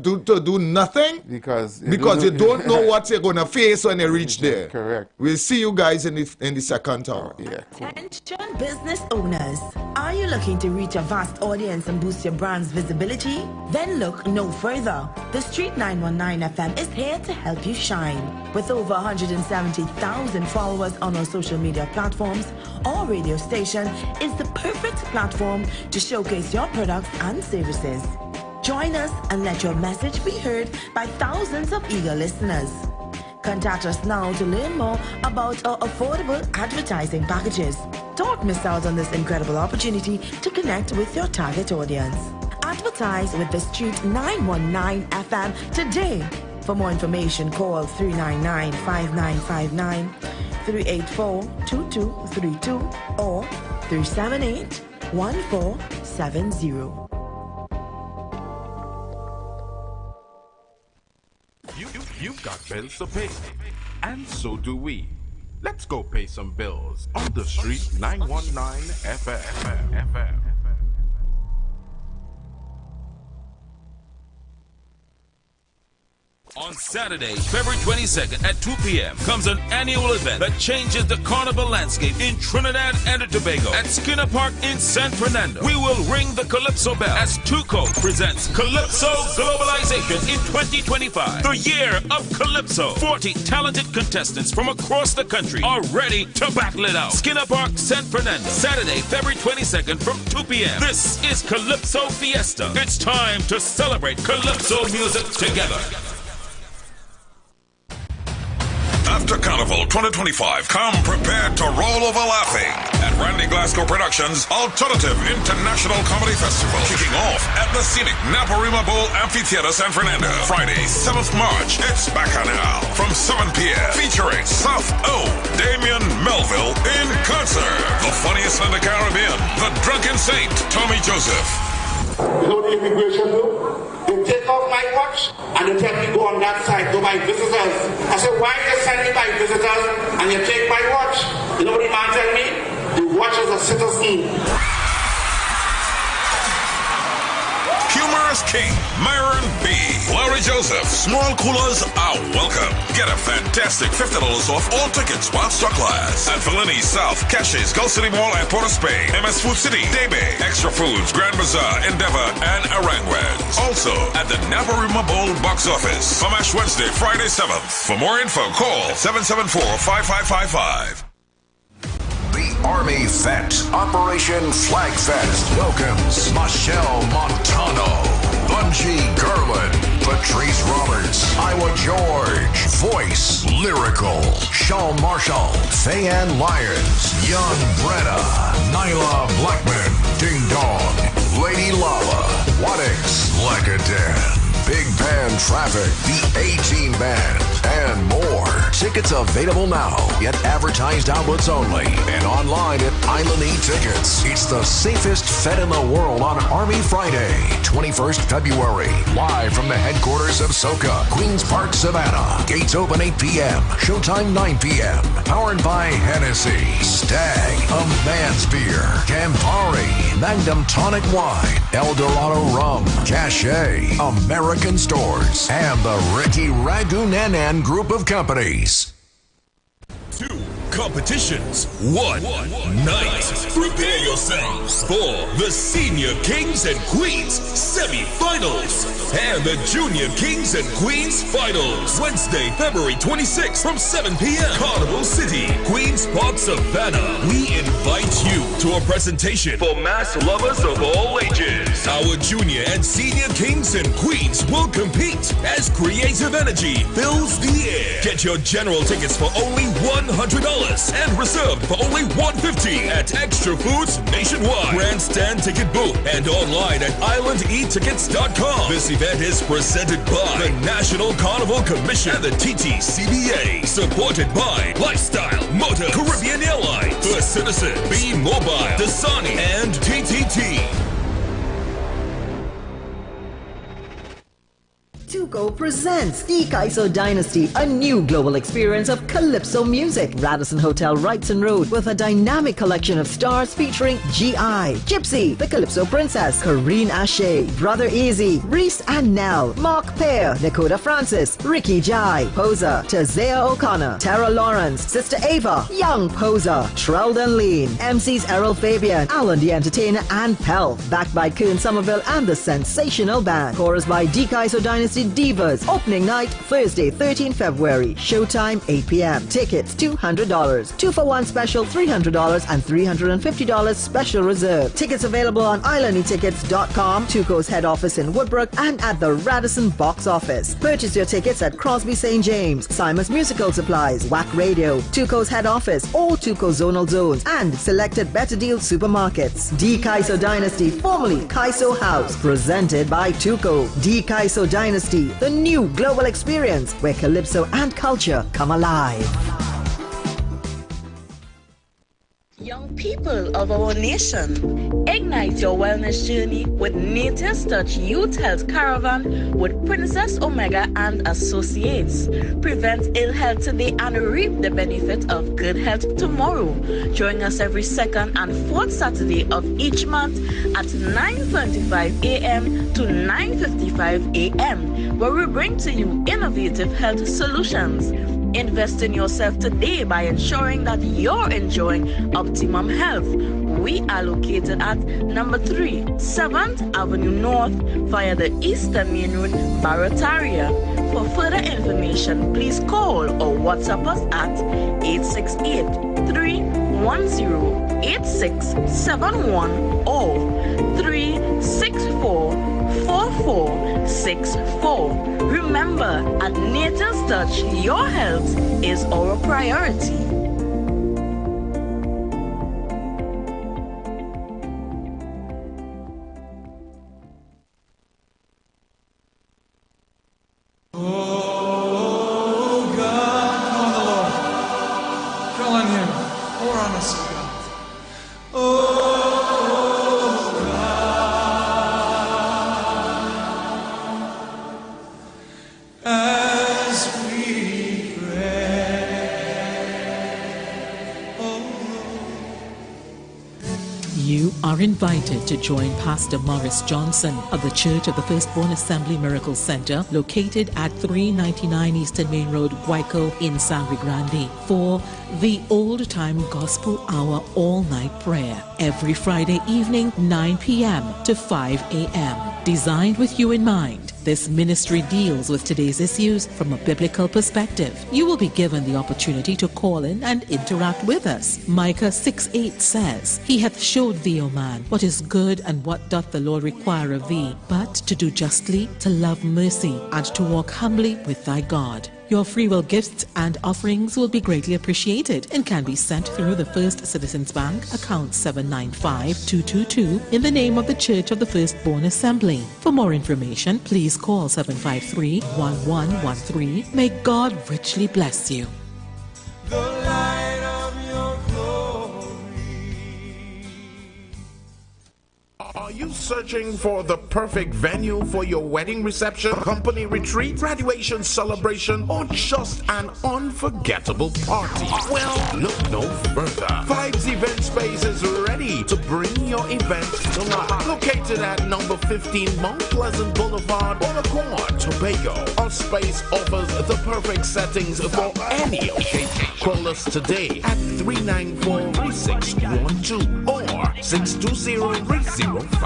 do nothing because you don't know what you're going to face when you reach there. Correct. We'll see you guys in the second hour. Yeah. Cool. Attention business owners. Are you looking to reach a vast audience and boost your brand's visibility? Then look no further. The Street 919 FM is here to help you shine. With over 170,000 followers on our social media platforms, our radio station is the perfect platform to showcase your products and services. Join us and let your message be heard by thousands of eager listeners. Contact us now to learn more about our affordable advertising packages. Don't miss out on this incredible opportunity to connect with your target audience. Advertise with the Street 919 FM today. For more information, call 399-5959, 384-2232, or 378-1470. You've got bills to pay, and so do we. Let's go pay some bills on the Street 919 FM. On Saturday, February 22nd at 2 p.m. comes an annual event that changes the carnival landscape in Trinidad and Tobago at Skinner Park in San Fernando. We will ring the Calypso bell as Tuco presents Calypso Globalization in 2025, the year of Calypso. 40 talented contestants from across the country are ready to battle it out. Skinner Park, San Fernando, Saturday, February 22nd from 2 p.m. This is Calypso Fiesta. It's time to celebrate Calypso music together. After Carnival 2025, come prepared to roll over laughing at Randy Glasgow Productions' Alternative International Comedy Festival, kicking off at the scenic Naparima Bowl Amphitheater, San Fernando. Friday, 7th March, it's Bacchanal from 7 p.m. featuring South O, Damian Melville in concert. The funniest in the Caribbean, the Drunken Saint, Tommy Joseph. You know what the immigration do? They take off my watch and they tell me go on that side, go by visitors. I said, why you send me by visitors and you take my watch? You know what the man tell me? The watch is a citizen. Humorous King, Myron B, Larry Joseph, small coolers are welcome. Get a fantastic $50 off all tickets while stock lasts at Fellini, South, Caches, Gulf City Mall at Port of Spain, MS Food City, Debe, Extra Foods, Grand Bazaar, Endeavor, and Aranguez. Also at the Naparima Bowl box office from Ash Wednesday, Friday 7th. For more info, call 774-5555. Army Vet Operation Flag Fest welcomes Michelle Montano, Bungie Garland, Patrice Roberts, Iowa George, Voice, Lyrical, Shawn Marshall, Fayan Lyons, Young Brenna, Nyla Blackman, Ding Dong, Lady Lala, Waddix, Lakadan, Big Band Traffic, the A-Team Band, and more. Tickets available now at advertised outlets only and online at Island E-Tickets. It's the safest Fete in the world on Army Friday, 21st February. Live from the headquarters of SoCA, Queens Park, Savannah. Gates open 8 p.m. Showtime 9 p.m. Powered by Hennessy, Stag, A Man's Beer, Campari, Magnum Tonic Wine, El Dorado Rum, Cache, American Stores, and the Ricky Ragunanan Group of Companies. 2 competitions, 1 night. Prepare yourselves for the Senior Kings and Queens semi-finals and the Junior Kings and Queens finals. Wednesday, February 26th from 7 p.m. Carnival City, Queens Park, Savannah. We invite you to a presentation for mass lovers of all ages. Our Junior and Senior Kings and Queens will compete as creative energy fills the air. Get your general tickets for only $100 and reserved for only $150 at Extra Foods nationwide, Grandstand Ticket Booth, and online at islandetickets.com. This event is presented by the National Carnival Commission and the TTCBA, supported by Lifestyle, Motor, Caribbean Airlines, First Citizen, B Mobile, Dasani, and TTT. Tuco presents the Kaiso Dynasty, a new global experience of Calypso music. Radisson Hotel, Wrightson Road, with a dynamic collection of stars featuring G.I., Gypsy, the Calypso Princess, Karine Ashe, Brother Easy, Reese and Nell, Mark Pear, Dakota Francis, Ricky Jai, Poser, Tazea O'Connor, Tara Lawrence, Sister Ava, Young Poser, Trelden Lean, MCs Errol Fabian, Alan the Entertainer, and Pelf, backed by Kern Somerville and the Sensational Band. Chorus by the Kaiso Dynasty Divas. Opening night, Thursday, 13 February. Showtime, 8 p.m. Tickets, $200. 2-for-1 special, $300, and $350 special reserve. Tickets available on islandetickets.com, Tuco's head office in Woodbrook, and at the Radisson box office. Purchase your tickets at Crosby St. James, Simon's Musical Supplies, WAC Radio, Tuco's head office, all Tuco zonal zones, and selected Better Deal supermarkets. The Kaiso Dynasty, formerly Kaiso House, presented by Tuco. The Kaiso Dynasty, the new global experience where Calypso and culture come alive. Young people of our nation, ignite your wellness journey with Nature's Touch Youth Health Caravan with Princess Omega and Associates. Prevent ill health today and reap the benefit of good health tomorrow. Join us every second and fourth Saturday of each month at 9:25 a.m. to 9:55 a.m. where we bring to you innovative health solutions. Invest in yourself today by ensuring that you're enjoying optimum health. We are located at number 3, 7th Avenue North via the Eastern Main Road, Barataria. For further information, please call or WhatsApp us at 868-310-8671 or 364-4464. Remember, at Nature's Touch, your health is our priority. Oh God, come on the Lord. Call on Him. Pour on us, oh God. Oh God, as we pray, oh Lord. You are invited to join Pastor Morris Johnson of the Church of the Firstborn Assembly Miracle Center, located at 399 Eastern Main Road, Guayco in Sangre Grande, for the Old Time Gospel Hour all-night prayer every Friday evening, 9 p.m. to 5 a.m. Designed with you in mind, this ministry deals with today's issues from a biblical perspective. You will be given the opportunity to call in and interact with us. Micah 6:8 says, He hath showed thee, O man, what is good and what doth the Lord require of thee, but to do justly, to love mercy, and to walk humbly with thy God. Your free will gifts and offerings will be greatly appreciated and can be sent through the First Citizens Bank, account 795222, in the name of the Church of the Firstborn Assembly. For more information, please call 753-1113. May God richly bless you. Are you searching for the perfect venue for your wedding reception, company retreat, graduation celebration, or just an unforgettable party? Well, look no further. Vibes Event Space is ready to bring your event to life. Located at number 15 Mount Pleasant Boulevard, Onacorn, Tobago. Our space offers the perfect settings for any occasion. Call us today at 394-3612 or 620-3057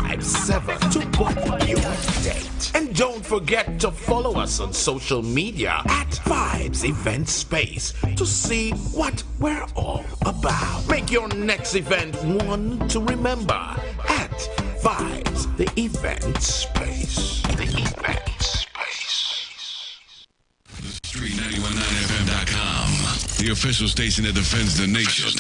to book your date. And don't forget to follow us on social media at Vibes Event Space to see what we're all about. Make your next event one to remember at Vibes the Event Space. The Event Space. Street919fm.com, the official station that defends the nation.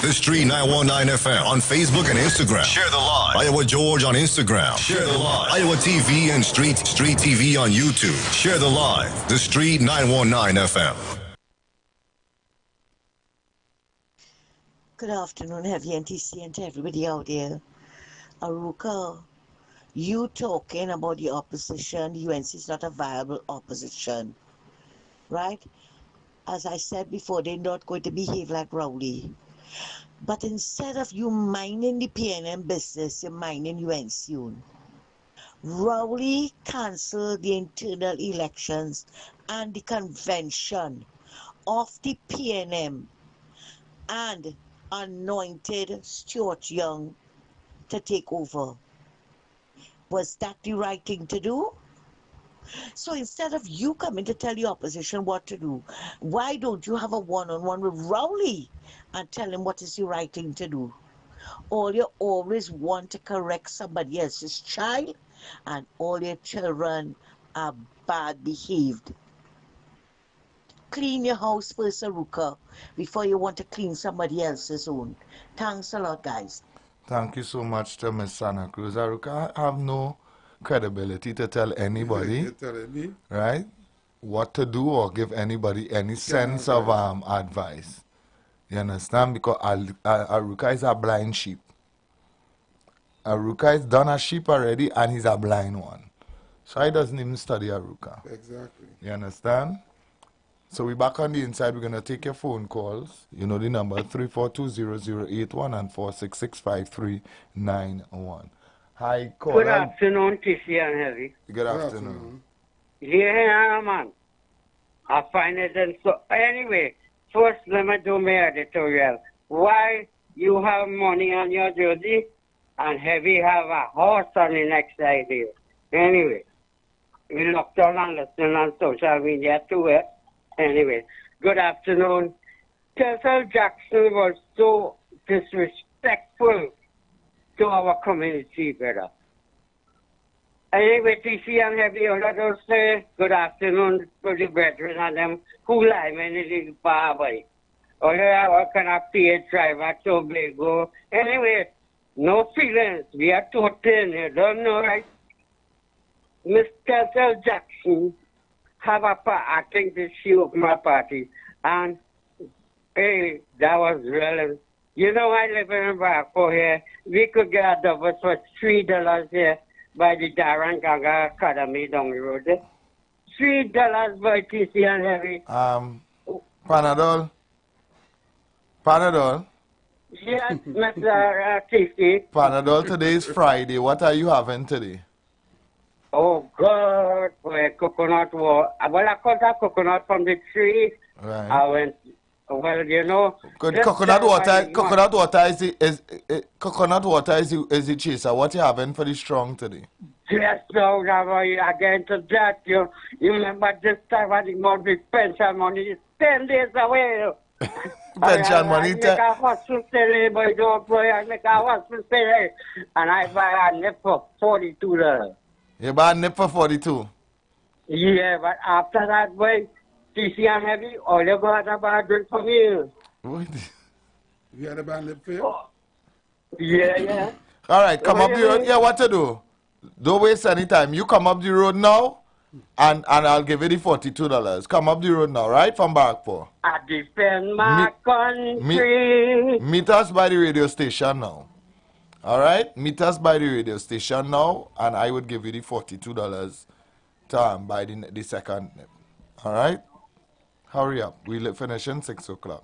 The Street 919 FM on Facebook and Instagram. Share the live. Iowa George on Instagram. Share the live. Iowa TV and Street TV on YouTube. Share the live. The Street 919 FM. Good afternoon, Heavy NTC, and to everybody out there. Aruka, you talking about the opposition, the UNC is not a viable opposition, right? As I said before, they're not going to behave like Rowley. But instead of you minding the PNM business, you're minding UNC. Rowley cancelled the internal elections and the convention of the PNM and anointed Stuart Young to take over. Was that the right thing to do? So instead of you coming to tell the opposition what to do, why don't you have a one-on-one with Rowley and tell him what is the right thing to do? All you always want to correct somebody else's child, and all your children are bad behaved. Clean your house first, Aruka, before you want to clean somebody else's own. Thanks a lot, guys. Thank you so much to Miss Santa Cruz. Aruka, I have no credibility to tell anybody, You're telling me? right, what to do or give anybody any sense of advice. You understand? Because Aruka is a blind sheep. Aruka is done a sheep already and he's a blind one. So he doesn't even study Aruka. Exactly. You understand? So we're back on the inside. We're going to take your phone calls. You know the number, 342-0081 and 466-5391. Hi, caller. Good afternoon, TC and Heavy. Good afternoon. Yeah, man. I find it so. Anyway, first let me do my editorial. Why you have money on your jersey and Heavy have a horse on the next idea? Anyway, we looked on and listened on social media too. Anyway, good afternoon. Kelsey Jackson was so disrespectful to our community, brother. Anyway, TC and Heavy, all I don't say good afternoon to the brethren and them who lie in the bar boy. All I can paid driver to Tobago. Anyway, no feelings. We are talking. You don't know, right? Mr. Jackson have a party. I think this year my party. And, hey, that was really... You know, I live in Barco here. We could get a double for $3 here by the Darren Ganga Academy down the road. $3 by TC and Heavy. Panadol? Panadol? Yes, Mr. TC. Panadol, today is Friday. What are you having today? Oh, God, boy, coconut water. Well, I cut a coconut from the tree. Right. I went, well, you know. Good. Coconut water is the chaser. What you having for the strong today? Yes, so again to that, you remember this time I think more big pension money is 10 days away. Pension money. I make a hospital, boy, don't play. I make a hospital, and I buy a nip for $42. You buy a nip for 42? Yeah, but after that, boy, TC and Heavy, all you got to buy a drink for me. What? You had a bad nip for you? Oh. Yeah. All right, come up the road. Yeah, what to do? Don't waste any time. You come up the road now, and I'll give you the $42. Come up the road now, right? From Barkpore. I defend my country. Meet us by the radio station now. All right? Meet us by the radio station now, and I would give you the $42 to buy the second nip. All right? Hurry up. We'll finish in 6 o'clock.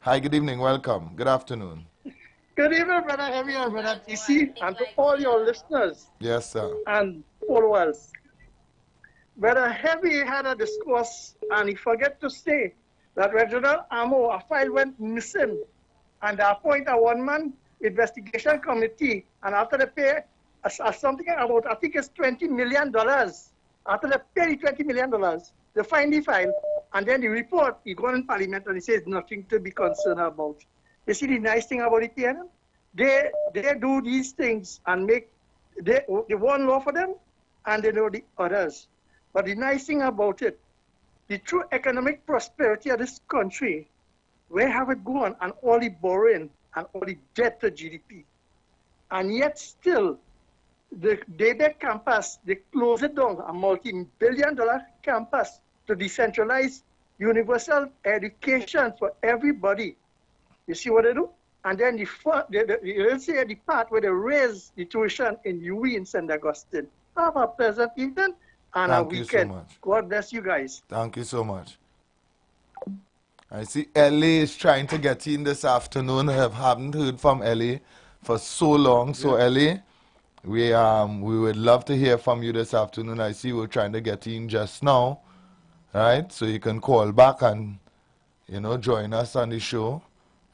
Hi, good evening. Welcome. Good afternoon. Good evening, Brother Heavy and Brother TC, and to all your listeners. Yes, sir. And followers. Brother Heavy had a discourse, and he forgot to say that Regional Amo, a file went missing, and they appoint a one-man investigation committee, and after they pay something about, I think it's $20 million. After they pay the $20 million, they find the file, and then the report, he goes in Parliament and he says nothing to be concerned about. You see the nice thing about the PNM? They do these things and make they one law for them, and they know the others. But the nice thing about it, the true economic prosperity of this country, where have it gone? And all the borrowing and all the debt to GDP. And yet still, the Daybed campus, they close it down, a multi-billion-dollar campus to decentralize universal education for everybody. You see what they do? And then you'll see the part where they raise the tuition in UE in St. Augustine. Have a pleasant evening and a weekend. So much. God bless you guys. Thank you so much. I see Ellie is trying to get in this afternoon. I haven't heard from Ellie for so long. So Ellie, we would love to hear from you this afternoon. I see we're trying to get in just now. Right? So you can call back and, join us on the show.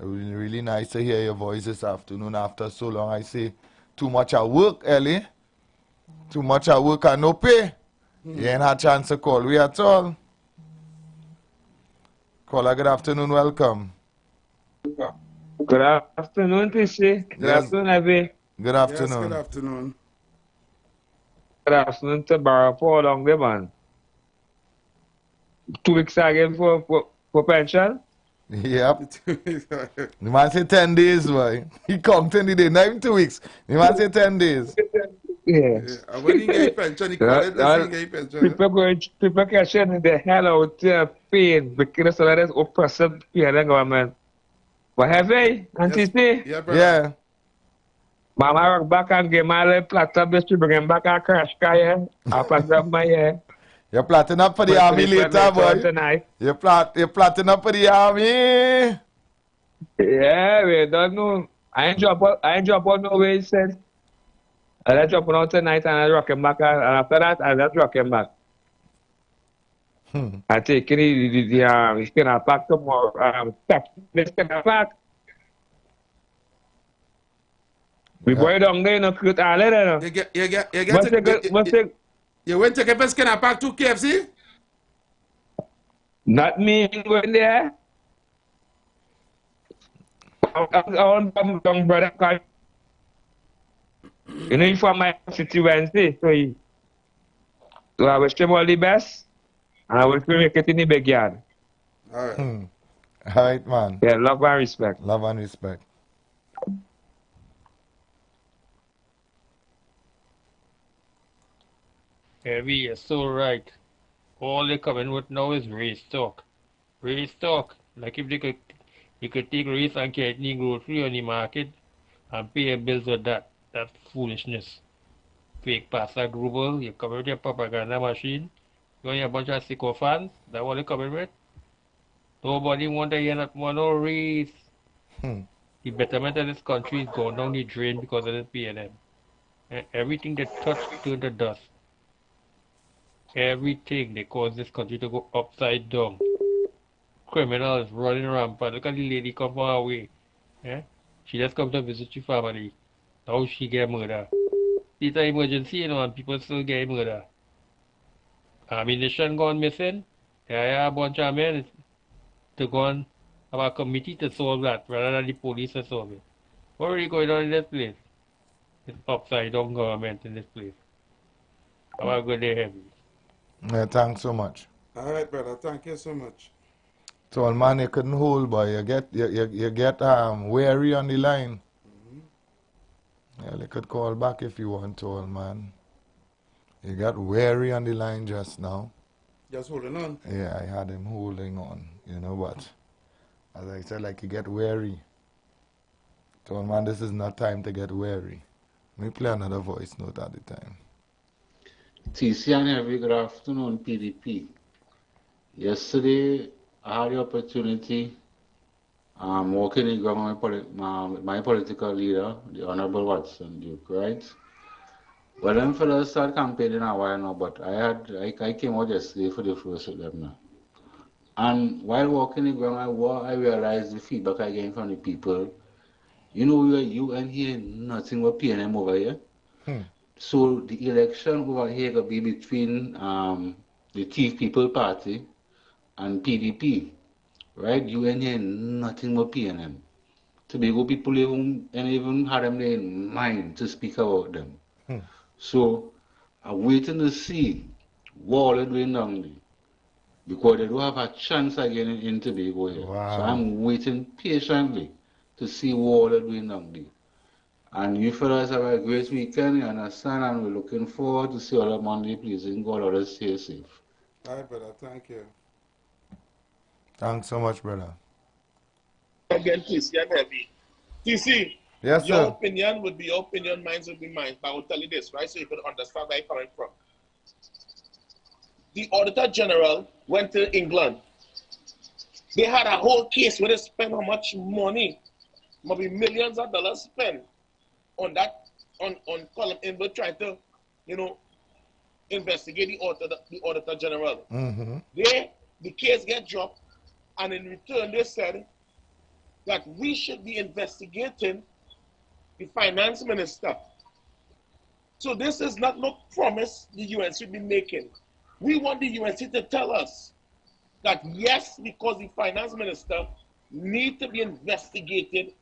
It would be really nice to hear your voice this afternoon after so long. I say, too much at work, Ellie. Too much at work and no pay. You ain't had a chance to call we at all. Caller, good afternoon, welcome. Good afternoon, PC. Good afternoon, Abby. Good afternoon. Yes, good afternoon. Good afternoon to Barapur along there, man. 2 weeks again for pension. Yep. The man say 10 days, boy. He counting the day, not even 2 weeks. The man say 10 days. Yeah. And when he get pension, he call it as he get pension. People can send the hell out pain because of that oppressive PLN government. But have they? Auntie see? Yeah, brother. Yeah. Mama work back and get my little platter bitch to bring him back a crash car here. I pass up my hair. You're plotting up for the army later, boy. Tonight. You're plotting up for the army. Yeah, we don't know. I ain't drop out no way since. I let drop out tonight and I rock him back. And after that, I just rock him back. I take the skin pack tomorrow. The skin pack. We boy down there no cute all there. You went to get a skin pack to KFC? Not me going there. I young brother. You know, for my city Wednesday, so I wish him all the best, and I wish him make it in the backyard. All right. All right, man. Yeah, love and respect. Love and respect. Heavy, you're so right. All they coming with now is race talk. Race talk. Like if they could, you could take race and get any grocery on the market and pay your bills with that. That's foolishness. Fake pasta global, you cover with your propaganda machine. You want a bunch of sycophants. That's what they coming with. Nobody want to hear not want no race. The betterment of this country is going down the drain because of this PNM. And everything they touch turned to dust. Everything they cause this country to go upside down. Criminals running rampant. Look at the lady come from away. Yeah? She just come to visit your family. Now she get murdered. It's an emergency, you know, and people still get murdered. Ammunition gone missing. Yeah, a bunch of men to go and have a committee to solve that rather than the police to solve it. What are you going on in this place? It's upside down government in this place. Have a good day, Heavy. Yeah, thanks so much. All right, brother. Thank you so much. So, man, you couldn't hold, boy. You get weary on the line. Yeah, you could call back if you want to, old man. You got weary on the line just now. Just holding on. Yeah, I had him holding on, you know, but as I said, like, you get weary. So, man, this is not time to get weary. Let me play another voice note at the time. TC and Heavy, good afternoon, PDP. Yesterday, I had the opportunity working in ground with my political leader, the Honorable Watson Duke, right? Well, them fellas start campaigning a while now, but I came out yesterday for the first of them now. And while walking the ground, I realized the feedback I get from the people. You know, you and here nothing but PNM over here. So the election over here could be between the Thief People Party and PDP, right? You and here nothing but PNM. Tobago people even had them in mind to speak about them. So I'm waiting to see what they're doing down there, because they don't have a chance again in Tobago here. Wow. So I'm waiting patiently to see what they're doing down there. And you fellas have a great weekend, you understand, and we're looking forward to see all of Monday, pleasing God, let us stay safe. All right, brother. Thank you. Thanks so much, brother. Again, TC and Heavy. TC, yes, your sir. opinion would be your opinion, mine would be mine. But I will tell you this, right, so you can understand where I'm coming from. The Auditor General went to England. They had a whole case where they spent how much money, maybe millions of dollars spent on that, on Colin Inver trying to, you know, investigate the Auditor General. The case get dropped, and in return they said that we should be investigating the finance minister. So this is not no promise the UNC should be making. We want the UNC to tell us that yes, because the finance minister need to be investigated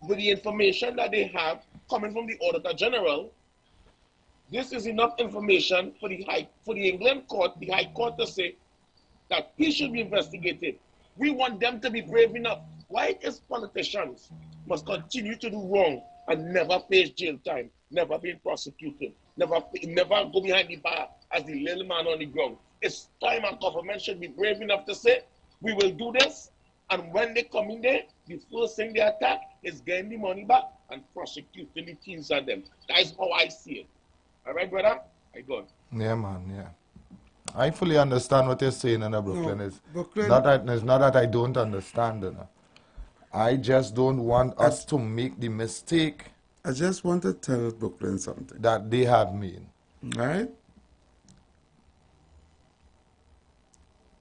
with the information that they have coming from the Auditor General. This is enough information for the England court, the High Court, to say that he should be investigated. We want them to be brave enough. Why is politicians must continue to do wrong and never face jail time, never being prosecuted, never go behind the bar as the little man on the ground? It's time our government should be brave enough to say, we will do this, and when they come in there, the first thing they attack is getting the money back and prosecuting the things on them. That's how I see it. All right, brother? I go. Yeah, man, yeah. I fully understand what you're saying in Brooklyn. No, It's Brooklyn. it's not that I don't understand it. I just don't want us to make the mistake. I just want to tell Brooklyn something. That they have made. Right?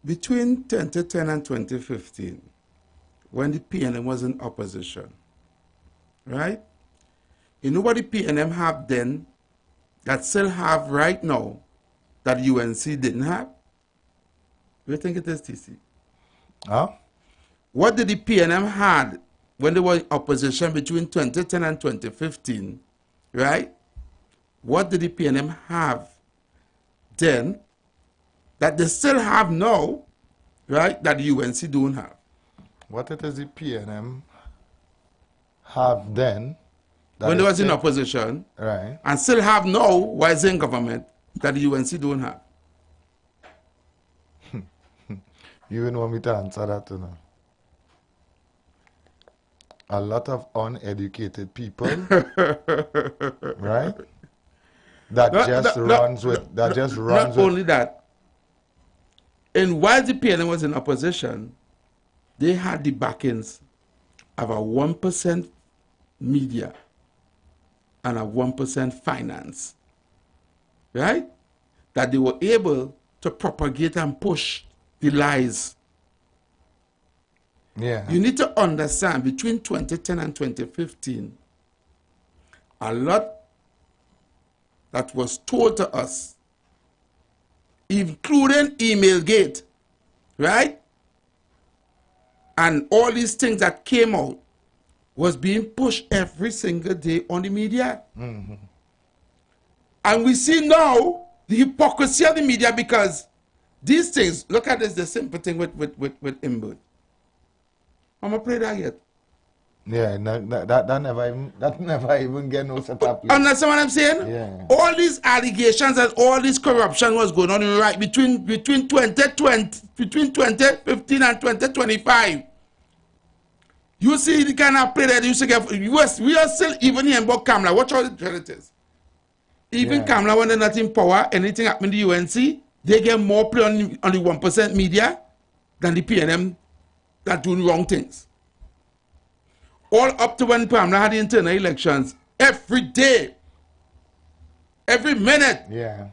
Between 2010 and 2015, when the PNM was in opposition, right? You know what the PNM have then that still have right now that UNC didn't have? What do you think it is, TC? Huh? What did the PNM had when they were in opposition between 2010 and 2015, right? What did the PNM have then that they still have now, right, that the UNC don't have? What it is the PNM have then? When they was in opposition, right, and still have now while it's in government that the UNC don't have. You don't want me to answer that, you know. A lot of uneducated people, right? That just runs with. Not only that. And while the PNM was in opposition, they had the backings of a 1% media and a 1% finance, right? That they were able to propagate and push the lies. Yeah. You need to understand, between 2010 and 2015, a lot that was told to us, including Emailgate, right? And all these things that came out was being pushed every single day on the media. Mm-hmm. And we see now the hypocrisy of the media, because these things, look at this, the simple thing with Imbud. I'm going to play that yet. Yeah, that never even get no setup. Understand what I'm saying? Yeah. All these allegations and all this corruption was going on right between 2015 and 2025. You see the kind of play that you used to get. We are still even here about Kamala. Watch how it is. Even Kamala, when they're not in power, anything happen to the UNC, they get more play on the 1% media than the PNM that doing wrong things. All up to when Pamela had the internal elections, every day, every minute. Yeah.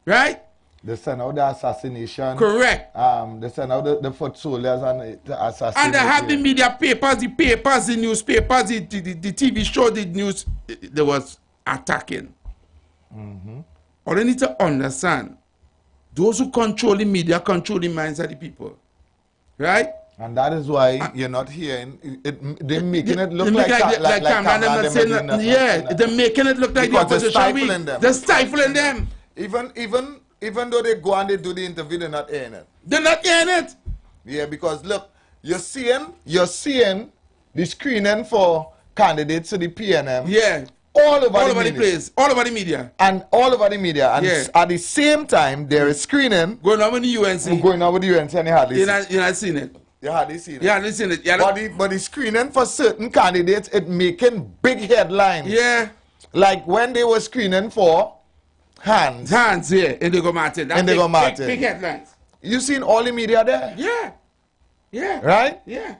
Right? They send out the assassination. Correct. They send out the foot soldiers and the assassination. And they have the media papers, the newspapers, the TV show, the news, they was attacking. Mm-hmm. All they need to understand, those who control the media control the minds of the people. Right? And that is why you're not hearing it. They're making it look like Kamala. They're making it look like the opposition. They're stifling them. Even though they go and they do the interview, they're not hearing it. They're not hearing it. Yeah, because look, you're seeing the screening for candidates to the PNM. Yeah. All over the place, all over the media. And all over the media. And at the same time, there is screening going on with the UNC. Going on with the UNC, and you hardly you're not seen it. You hardly seen it. You hardly seen it. But the screening for certain candidates, it making big headlines. Yeah. Like when they were screening for Hands. Hands, yeah. Indigo Martin. Indigo Martin. Big headlines. You seen all the media there? Yeah. Yeah. Right? Yeah.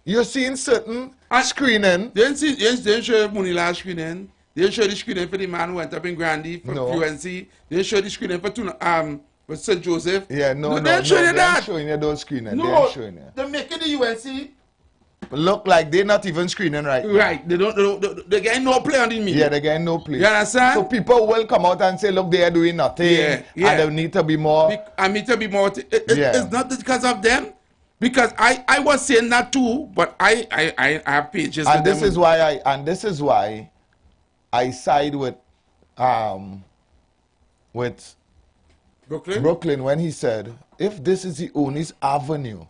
You're seeing certain screening. They didn't show Munila screening. They didn't show the screening for the man who went up in Grandy for UNC. They didn't show the screening for St. Joseph. Yeah, no, they didn't show you that. They ain't showing you those screening. No, they ain't showing you. They're making the UNC look like they're not even screening right now. Right. They're getting no play on the media. Yeah, they're getting no play. You understand? So people will come out and say, look, they are doing nothing. Yeah. And they need to be more. It's not because of them. Because I was saying that too, but I have pages. And this is why I side with Brooklyn when he said, if this is the only avenue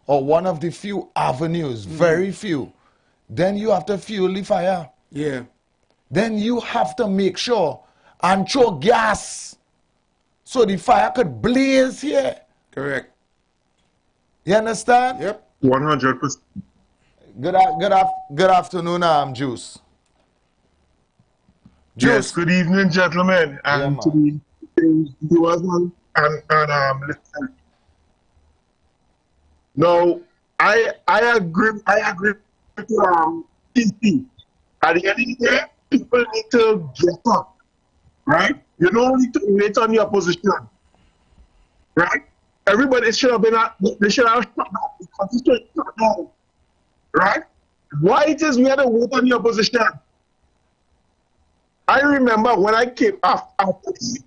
or one of the few avenues, very few, then you have to fuel the fire. Yeah. Then you have to make sure and throw gas so the fire could blaze here. Correct. You understand? Yep. 100%. Good afternoon, Juice. Yes, good evening, gentlemen, and to the viewers and listeners. No, I agree with TC. At the end of the day, people need to get up, right? You don't need to wait on the opposition, right? Everybody should have they should have shut down. The constitution shut down, right? Why it is we had to wait on the opposition? I remember when I came after the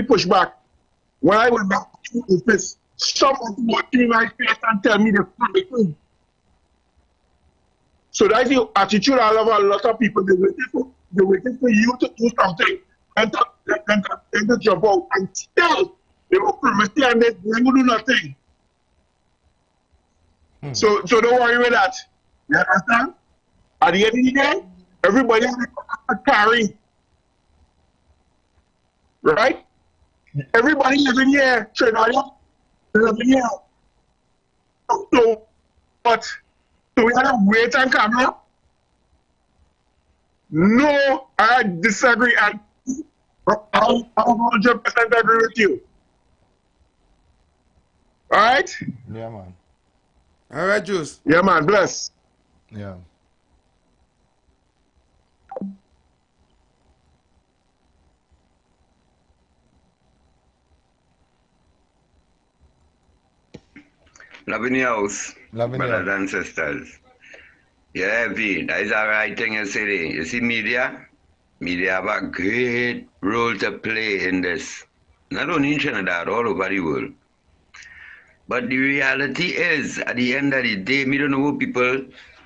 pushback, when I went back to the office, someone walked in my face and tell me the funny thing. So that's the attitude I love a lot of people. They're waiting for you to do something and to jump out. And still, they will promise you and they will do nothing. So don't worry with that. You understand? At the end of the day, everybody has a carry. Right? Everybody living here, Trinidad, living here. So, but so we gotta wait and come up? No, I disagree. I 100% agree with you. All right? Yeah, man. All right, Juice. Yeah, man. Bless. Yeah. Loving your house, Loving brothers and sisters. Yeah, V, that is a right thing you say. You see, media have a great role to play in this. Not only in Trinidad, all over the world. But the reality is, at the end of the day, we don't know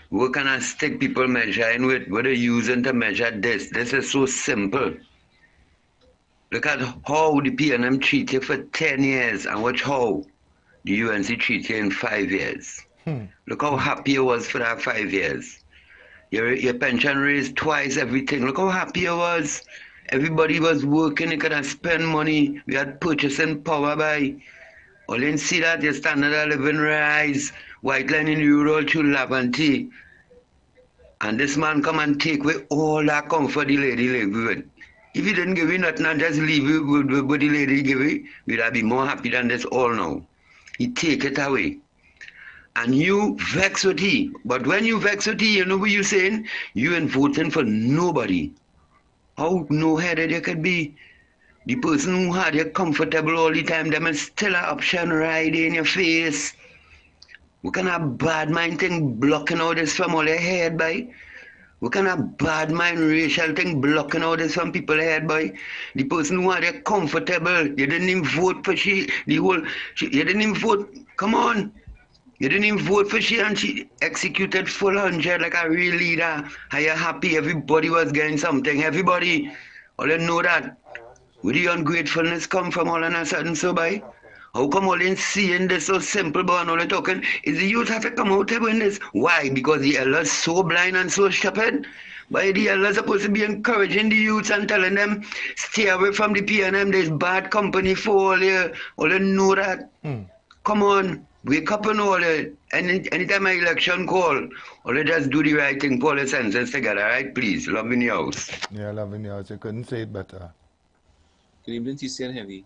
what kind of stick people measuring with, what they're using to measure this. This is so simple. Look at how the PNM treated for 10 years and watch how the UNC treated in 5 years. Look how happy you was for that 5 years. Your pension raised twice everything. Look how happy you was. Everybody was working, you could have spent money. We had purchasing power by. All you see that your standard of living rise, white line in rural to Lavante. And this man come and take away all that comfort the lady live with. If he didn't give you nothing and just leave you with what the lady give you, we'd have been more happy than this all now. He take it away. And you vex with he. But when you vex with he, you know what you're saying? You ain't voting for nobody. How no-headed you could be. The person who had you comfortable all the time, them is still an option right in your face. What kind of bad mind thing blocking all this from all your head, boy? What kind of bad mind racial thing blocking all this from people's head, boy? The person who had you comfortable, you didn't even vote for you didn't even vote, come on. You didn't even vote for she and she executed full 100 like a real leader. Are you happy? Everybody was getting something. Everybody. All you know that. Where the ungratefulness come from all of a sudden, so by? How come all in seeing this so simple, but all talking? Is the youth have to come out and win this? Why? Because the elders so blind and so stupid? Why the elders supposed to be encouraging the youths and telling them, stay away from the PNM, there's bad company for all you. All you know that. Come on. Wake up and all that. Anytime my election call, or they just do the right thing, pull the senses together, right? Please, love in your house. Yeah, love in your house. You couldn't say it better. Good evening, TC and Heavy.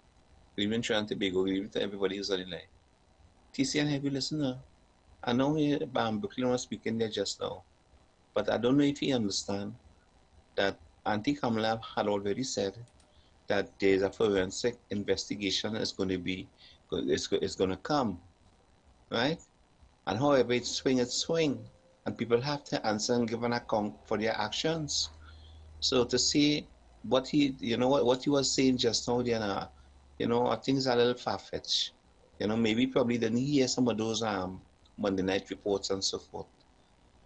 Good evening, Trinidad Tobago. Good evening to everybody who's on the line. TC and Heavy, listener. I know Brooklyn was speaking there just now, but I don't know if you understand that Auntie Kamala had already said that there's a forensic investigation is going to be, it's going to come. Right? And however it swing, and people have to answer and give an account for their actions. So to see what he, what he was saying just now, I think it's a little far-fetched. Maybe probably didn't hear some of those Monday night reports and so forth.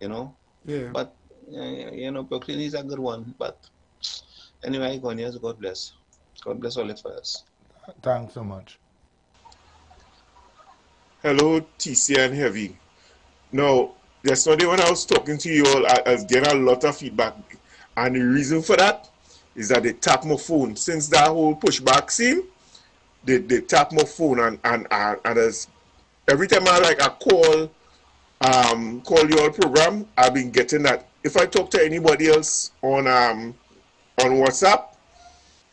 Yeah. But Brooklyn is a good one. But anyway, God bless. God bless all of us. Thanks so much. Hello, TC and Heavy. Now, yesterday when I was talking to you all, I was getting a lot of feedback. And the reason for that is that they tap my phone. Since that whole pushback scene, they tap my phone and as every time I call your program, I've been getting that. If I talk to anybody else on WhatsApp,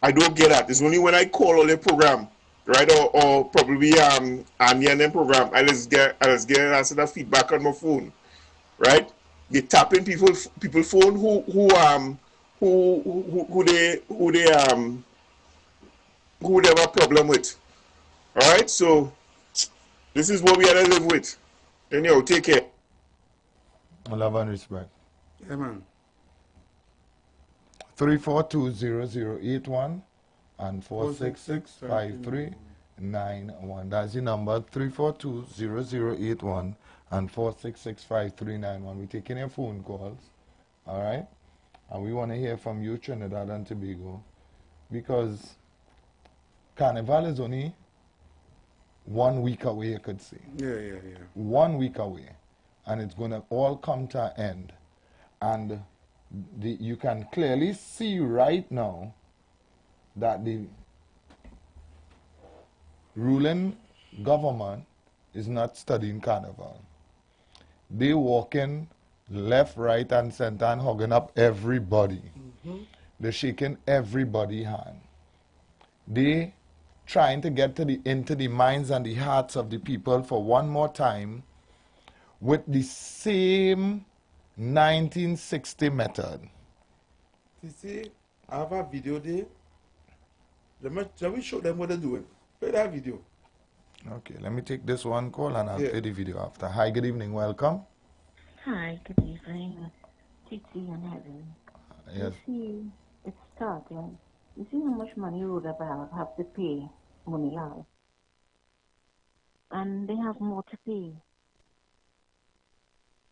I don't get that. It's only when I call on the program, right? Or probably Anya and program, I just get that feedback on my phone, right? They tap in people's phone who they have a problem with. All right, so this is what we had to live with. Anyhow, take care. Love and respect. Yeah, man. 342-0081 and 466-5391. That's the number, 342-0081 and 466-5391. We're taking your phone calls, all right? And we want to hear from you, Trinidad and Tobago, because Carnival is only 1 week away, you could say. Yeah. 1 week away. And it's going to all come to an end. And you can clearly see right now that the ruling government is not studying Carnival. They walking left, right, and center and hugging up everybody. They're shaking everybody's hand. They trying to get into the minds and the hearts of the people for one more time with the same 1960 method. You see, I have a video there. Let me show them what they're doing. Play that video. Okay, let me take this one call and I'll play the video after. Hi, good evening, welcome. Hi, good evening. TT and Heaven. Yes. You see, it's starting. You see how much money road about have to pay money out. And they have more to pay.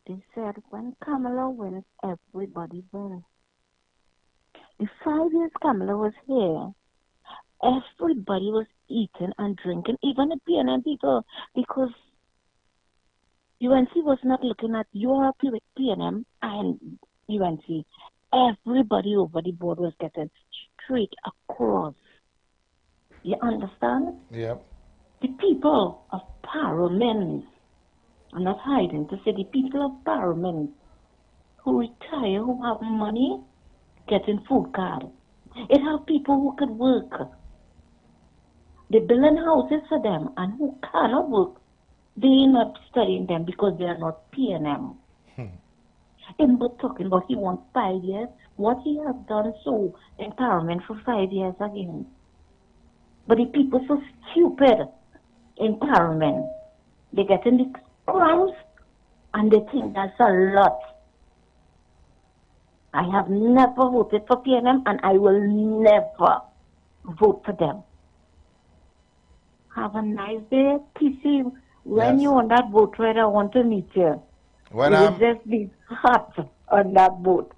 They said when Kamala wins, everybody wins. The 5 years Kamala was here, everybody was eating and drinking, even the PNM people, because UNC was not looking at your PNM and UNC. Everybody over the board was getting straight across. You understand? Yep. The people of Parliament, I'm not hiding to say the people of Parliament who retire, who have money, getting food card. It have people who could work. They building houses for them, and who cannot work, they not studying them because they are not PNM. Him but talking about he wants 5 years. What he has done so in Parliament for 5 years again. But the people so stupid in Parliament. They get in the crumbs and they think that's a lot. I have never voted for PNM and I will never vote for them. Have a nice day, PC. When you on that boat ride, I want to meet you. When you will just be hot on that boat.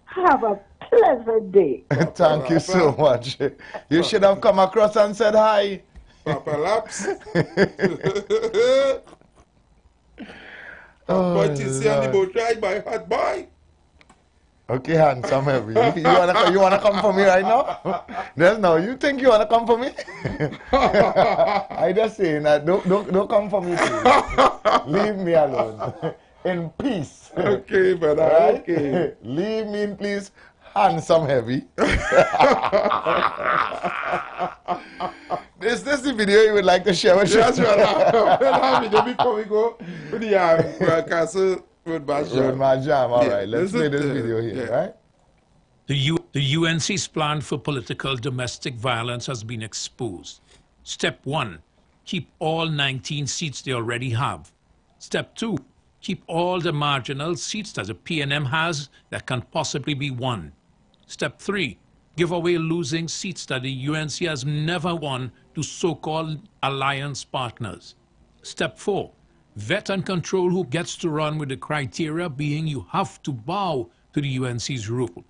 Have a pleasant day. Thank you so much. You should have come across and said hi. Papa Laps. Oh, But you see on the boat ride by hot boy. Okay, handsome heavy. You wanna come for me right now? No, you think you wanna come for me? I just saying that don't come for me, please. Leave me alone. In peace. Okay, brother. Right? Okay. Leave me in peace, handsome heavy. Is this the video you would like to share with Yes, us? brother. Video before we go to the broadcaster. Road Jam. All right, let's play this video here, right? The UNC's plan for political domestic violence has been exposed. Step 1, keep all 19 seats they already have. Step 2, keep all the marginal seats that the PNM has that can possibly be won. Step 3, give away losing seats that the UNC has never won to so-called alliance partners. Step 4, vet and control who gets to run, with the criteria being you have to bow to the UNC's rule.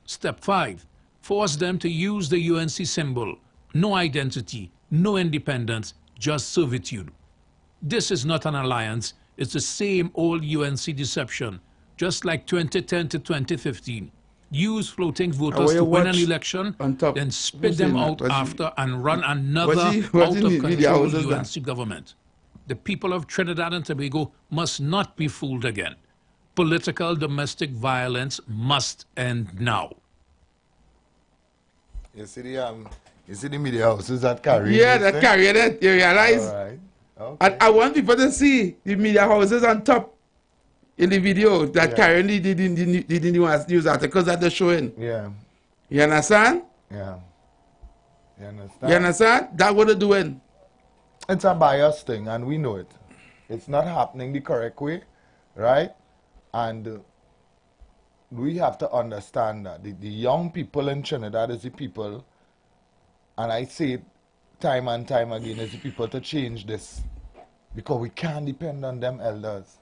Step 5, force them to use the UNC symbol. No identity, no independence, just servitude. This is not an alliance. It's the same old UNC deception, just like 2010 to 2015. Use floating voters to win an election, then spit them out after and run another out-of-control UNC government. The people of Trinidad and Tobago must not be fooled again. Political domestic violence must end now. You see the media houses that carry Yeah, that carry it, you realize? All right. Okay. And I want people to see the media houses on top in the video that carrying the news articles that they're showing. Yeah. You understand? Yeah. You understand? You understand? That's what they're doing. It's a biased thing, and we know it. It's not happening the correct way, right? And we have to understand that the young people in Trinidad is the people, and I say it time and time again, is the people to change this, because we can't depend on them elders.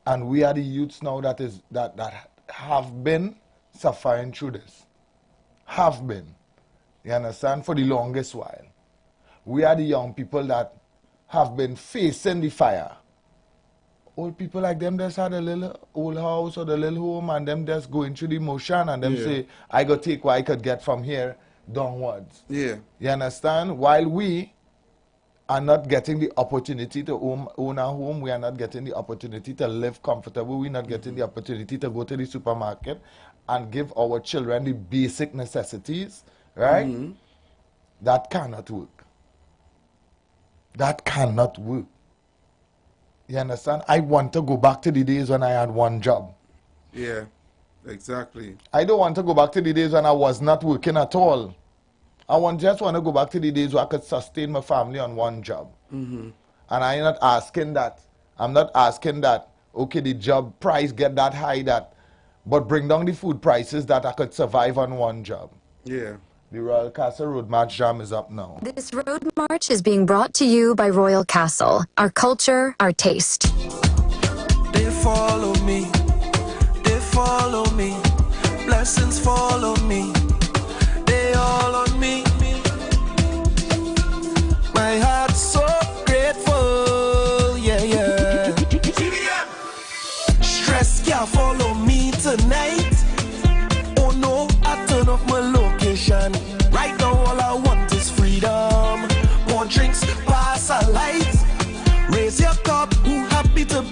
And we are the youths now that have been suffering through this. Have been. You understand? For the longest while. We are the young people that have been facing the fire. Old people like them just had a little old house or the little home, and them just going through the motion, and them say, I go take what I could get from here downwards. Yeah. You understand? While we are not getting the opportunity to own a home, we are not getting the opportunity to live comfortable, we're not getting the opportunity to go to the supermarket and give our children the basic necessities, right? That cannot work. That cannot work. You understand? I want to go back to the days when I had one job. Yeah, exactly. I don't want to go back to the days when I was not working at all. Just want to go back to the days where I could sustain my family on one job. And I'm not asking that. I'm not asking that, okay, the job price get that high, but bring down the food prices that I could survive on one job. Yeah. The Royal Castle Road March Jam is up now. This road march is being brought to you by Royal Castle, our culture, our taste. They follow me, blessings follow me, they all on me. My heart's so grateful, yeah. Stress can't follow me tonight. Oh no, I turn off my location. Right now all I want is freedom. More drinks, pass a light. Raise your cup, who happy to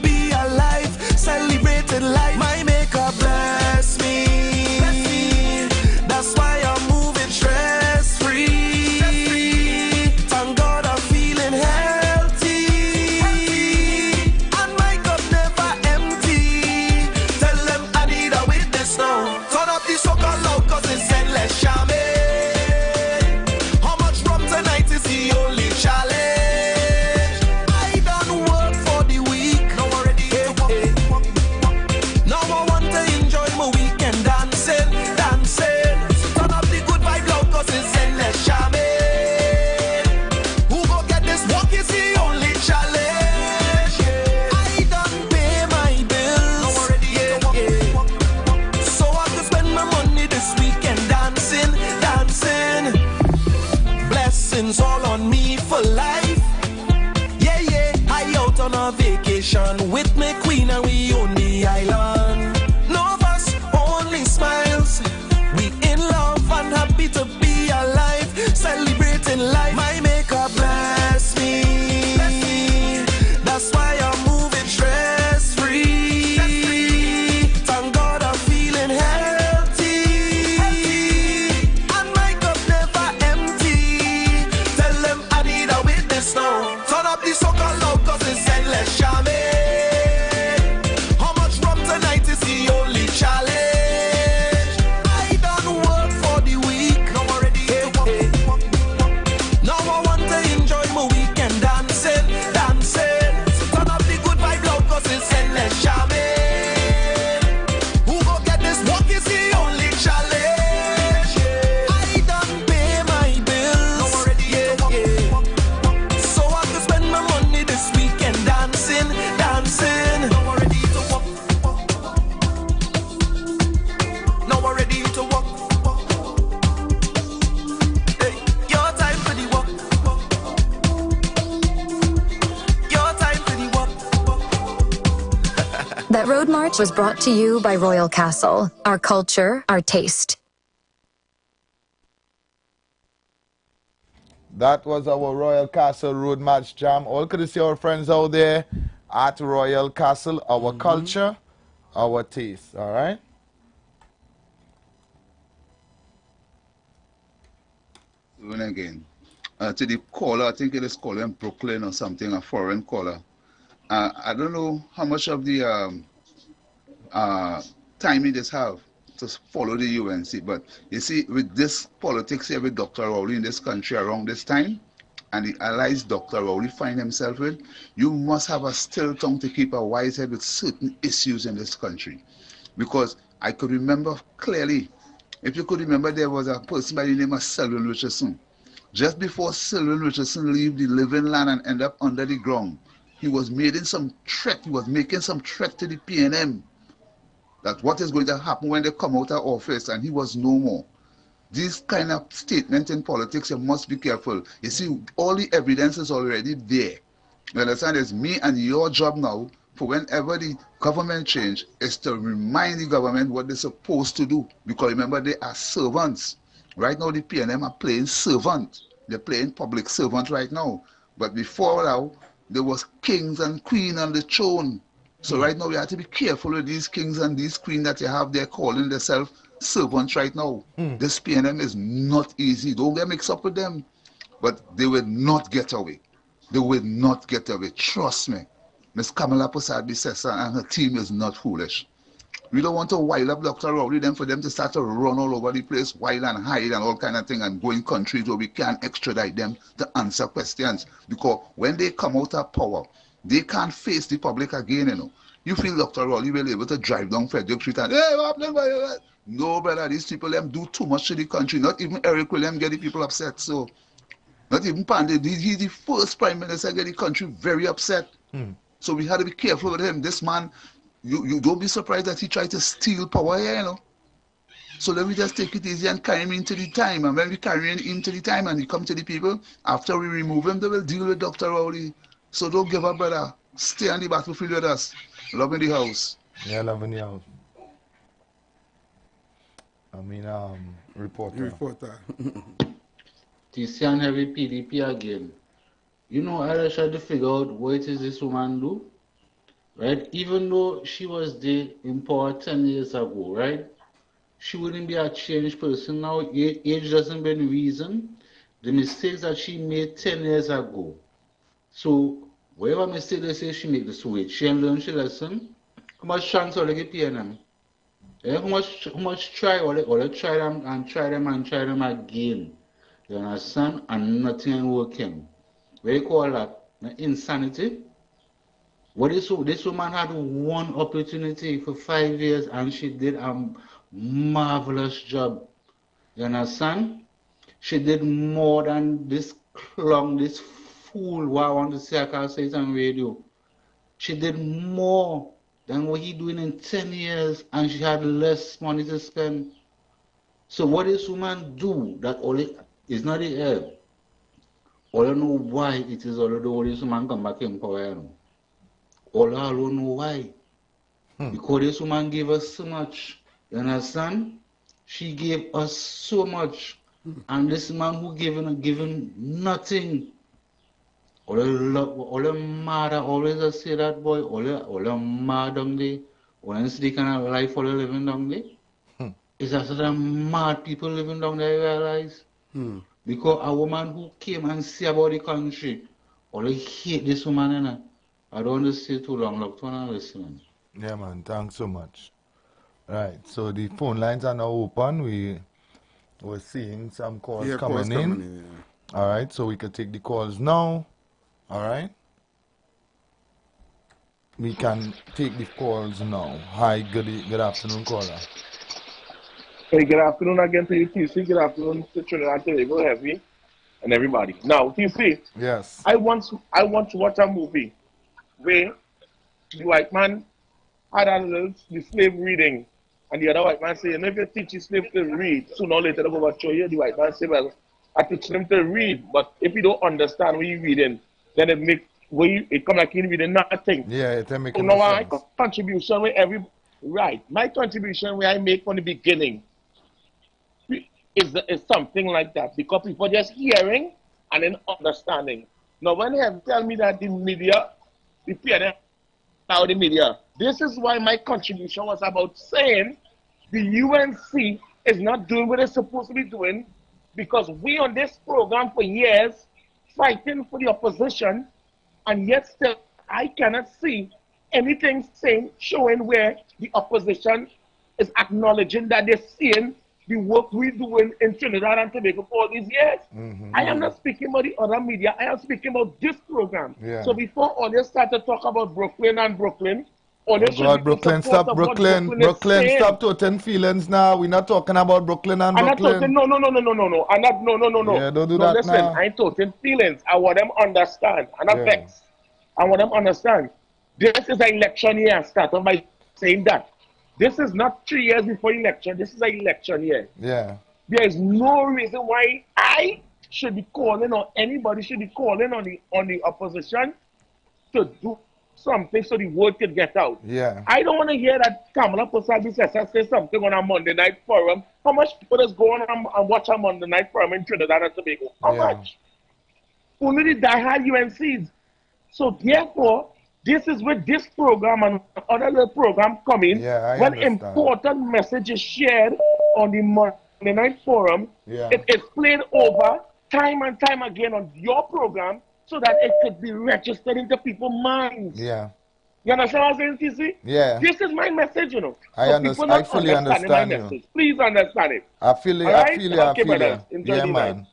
That road march was brought to you by Royal Castle. Our culture, our taste. That was our Royal Castle Road March Jam. All could see our friends out there at Royal Castle, our culture, our taste. All right? Again. To the caller, I think it is called in Brooklyn or something, a foreign caller. I don't know how much of the time it just have to follow the UNC, but you see, with this politics here with Dr. Rowley in this country around this time, and the allies Dr. Rowley find himself with, you must have a still tongue to keep a wise head with certain issues in this country. Because I could remember clearly, if you could remember, there was a person by the name of Selwyn Richardson. Just before Selwyn Richardson leave the living land and end up under the ground, he was making some threat to the PNM that what is going to happen when they come out of office, and he was no more. These kind of statements in politics, you must be careful. You see, all the evidence is already there. You understand? It's me and your job now, for whenever the government change, is to remind the government what they're supposed to do. Because remember, they are servants. Right now, the PNM are playing servant. They're playing public servant right now. But before now, there was kings and queen on the throne. So right now, we have to be careful with these kings and these queens that you have there calling themselves servants right now. This PNM is not easy. Don't get mixed up with them. But they will not get away. They will not get away. Trust me. Ms. Kamala Prasad-Bissessar and her team is not foolish. We don't want to wild up Dr. Rowley then for them to start to run all over the place, wild and hide and all kind of thing, and go in countries where we can't extradite them to answer questions. Because when they come out of power, they can't face the public again, you know. You feel Dr. Rowley will be able to drive down Frederick Street and, hey, what happened? No, brother, these people them do too much to the country. Not even Eric William get the people upset. So, not even Pandey. He's the first prime minister get the country very upset. So we had to be careful with him. This man, you don't be surprised that he tried to steal power here, you know. So let me just take it easy and carry him into the time. And when we carry him into the time and he come to the people, after we remove him, they will deal with Dr. Rowley. So don't give up, brother. Stay on the battlefield with us. Love in the house. Yeah, love in the house. Reporter. TC and heavy PDP again. You know, I just tried to figure out what it is this woman do, right? Even though she was there in power 10 years ago, right? She wouldn't be a changed person now. Age doesn't bring reason. The mistakes that she made 10 years ago. So, whatever mistake they say she made this way, she learned she lesson. How much chance will they get PNM? How much try or they try them again? You understand? And nothing working. What do you call that? Insanity. What is so? This woman had one opportunity for 5 years and she did a marvelous job. You understand? She did more than this clown, this fool who I want to say, I can't say it on radio. She did more than what he doing in 10 years and she had less money to spend. So what this woman do that only is not the air. All I know why it is although this woman come back in power. All I don't know why. Because this woman gave us so much. You understand? She gave us so much. And this man who given nothing. All the mother always say that boy, all the mad down there. All the kind of life all living down there. Is that sort of mad people living down there, you realize? Because a woman who came and see about the country, all hate this woman, you know. I don't want to say too long, look, to listen. Yeah, man, thanks so much. Right, so the phone lines are now open. We're seeing some calls coming in. All right, so we can take the calls now. All right. We can take the calls now. Hi, good afternoon, caller. Hey, good afternoon again to you, TC. Good afternoon to Trinidad and Tobago, Heavy, and everybody. Now, TC. Yes. I want to watch a movie where the white man had the slave reading, and the other white man saying, if you teach the slave to read, sooner or later they'll go back to you. The white man say, well, I teach them to read, but if you don't understand what you're reading, then it make it come like in with nothing. Yeah, it's So making now no my sense. contribution my contribution where I make from the beginning is something like that, because people just hearing and then understanding. Now when they have tell me that the media, the media, this is why my contribution was about saying the UNC is not doing what it's supposed to be doing, because we on this program for years fighting for the opposition, and yet still I cannot see anything showing where the opposition is acknowledging that they're seeing the work we're doing in Trinidad and Tobago for all these years. I am not speaking about the other media, I am speaking about this program. Yeah. So before all this start to talk about Brooklyn and Brooklyn, all Oh this should God, be Brooklyn, support stop of what Brooklyn. is Brooklyn, saying. stop toting feelings now. We're not talking about Brooklyn and I'm not Brooklyn. talking, no. I'm not, no. Yeah, don't do No, that listen, now. I ain't talking feelings. I want them understand. I'm not vexed. I want them understand. This is an election year. I start off by saying that. This is not 3 years before election. This is an election year. Yeah. There is no reason why I should be calling, or anybody should be calling on the opposition to do something so the word can get out. Yeah. I don't want to hear that Kamala Posabisesa say something on a Monday night forum. How much people is going on and watch a Monday night forum in Trinidad and Tobago? How much? Only the diehard UNCs. So therefore, this is where this program and other little program come in. When important message is shared on the Monday night forum, it is played over time and time again on your program, so that it could be registered into people's minds. Yeah. You understand what I'm saying, TC? Yeah. This is my message, you know. I fully understand my you. message. Please understand it. I feel it. Alright? I feel it. Okay, I feel brothers. it. Enjoy Yeah, the man. night.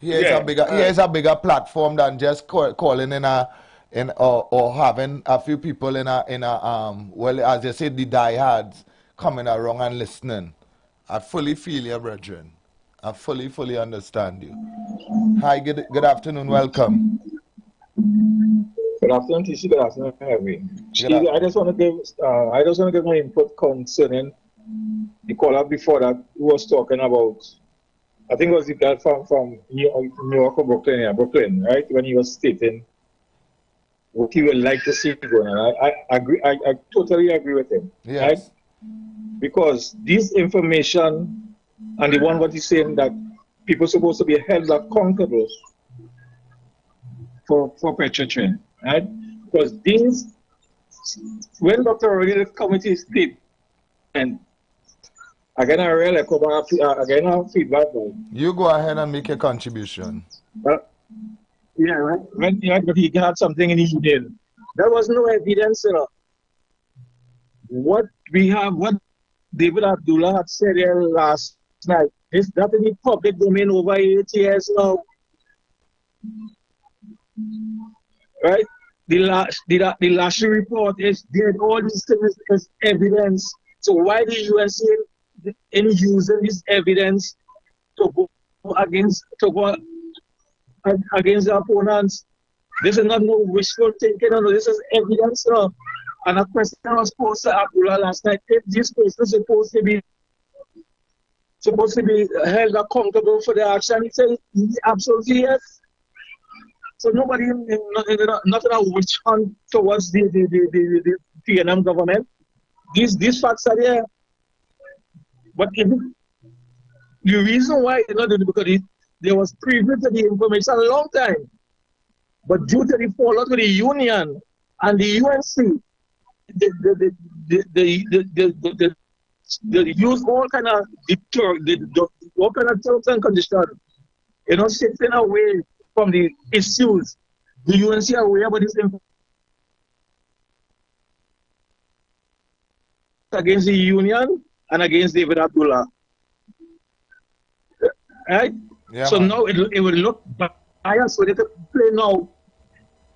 Here's a bigger platform than just calling or having a few people in a well, as you said, the diehards coming around and listening. I fully feel you, brethren. I fully understand you. Hi, good afternoon. Welcome. Good afternoon, TC. Good afternoon, Harry. I just want to give my input concerning the caller before that who was talking about. I think it was the guy from New York or Brooklyn, Brooklyn, right? When he was stating what he would like to see going on. I agree. I totally agree with him. Yes. Right? Because this information and the one what he's saying that people are supposed to be held accountable for perpetrating, right? Because these, when Dr. Rodriguez committee speak, and again, I really come again, feedback. You go ahead and make a contribution. Yeah, right. When he had something in his email, there was no evidence, you know. What we have, what David Abdullah had said here last night, is that in the public domain over 8 years now. Right? The Lashley report is there. All these things is evidence. So why the UNC in using this evidence to go against the opponents? This is not no wishful thinking. No, this is evidence. No. And a question was posed to Abdullah last night: if this person is supposed to be held accountable for the action, he said absolutely yes. So nobody, nothing a witch hunt towards the PNM government. These facts are there. But the reason why it's not doing it because there was preview to the information a long time. But due to the fallout with the union and the UNC, they use all kind of terms and conditions, shifting away from the issues. The UNC are aware about this against the union and against David Abdullah. Right? Yeah, so man. now it will look biased for them to play now.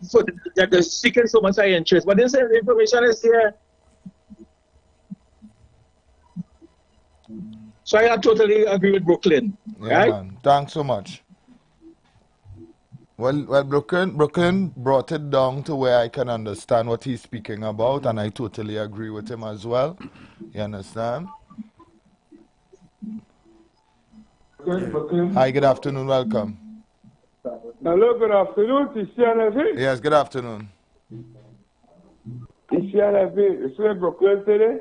So that they're seeking so much interest. But this information is here. So I totally agree with Brooklyn. Yeah, right? man. Thanks so much. Well, Brooklyn brought it down to where I can understand what he's speaking about, and I totally agree with him as well. You understand? Hi, good afternoon, welcome. Hello, good afternoon, TCNFE. Yes, good afternoon. TCNFE, is in Brooklyn today?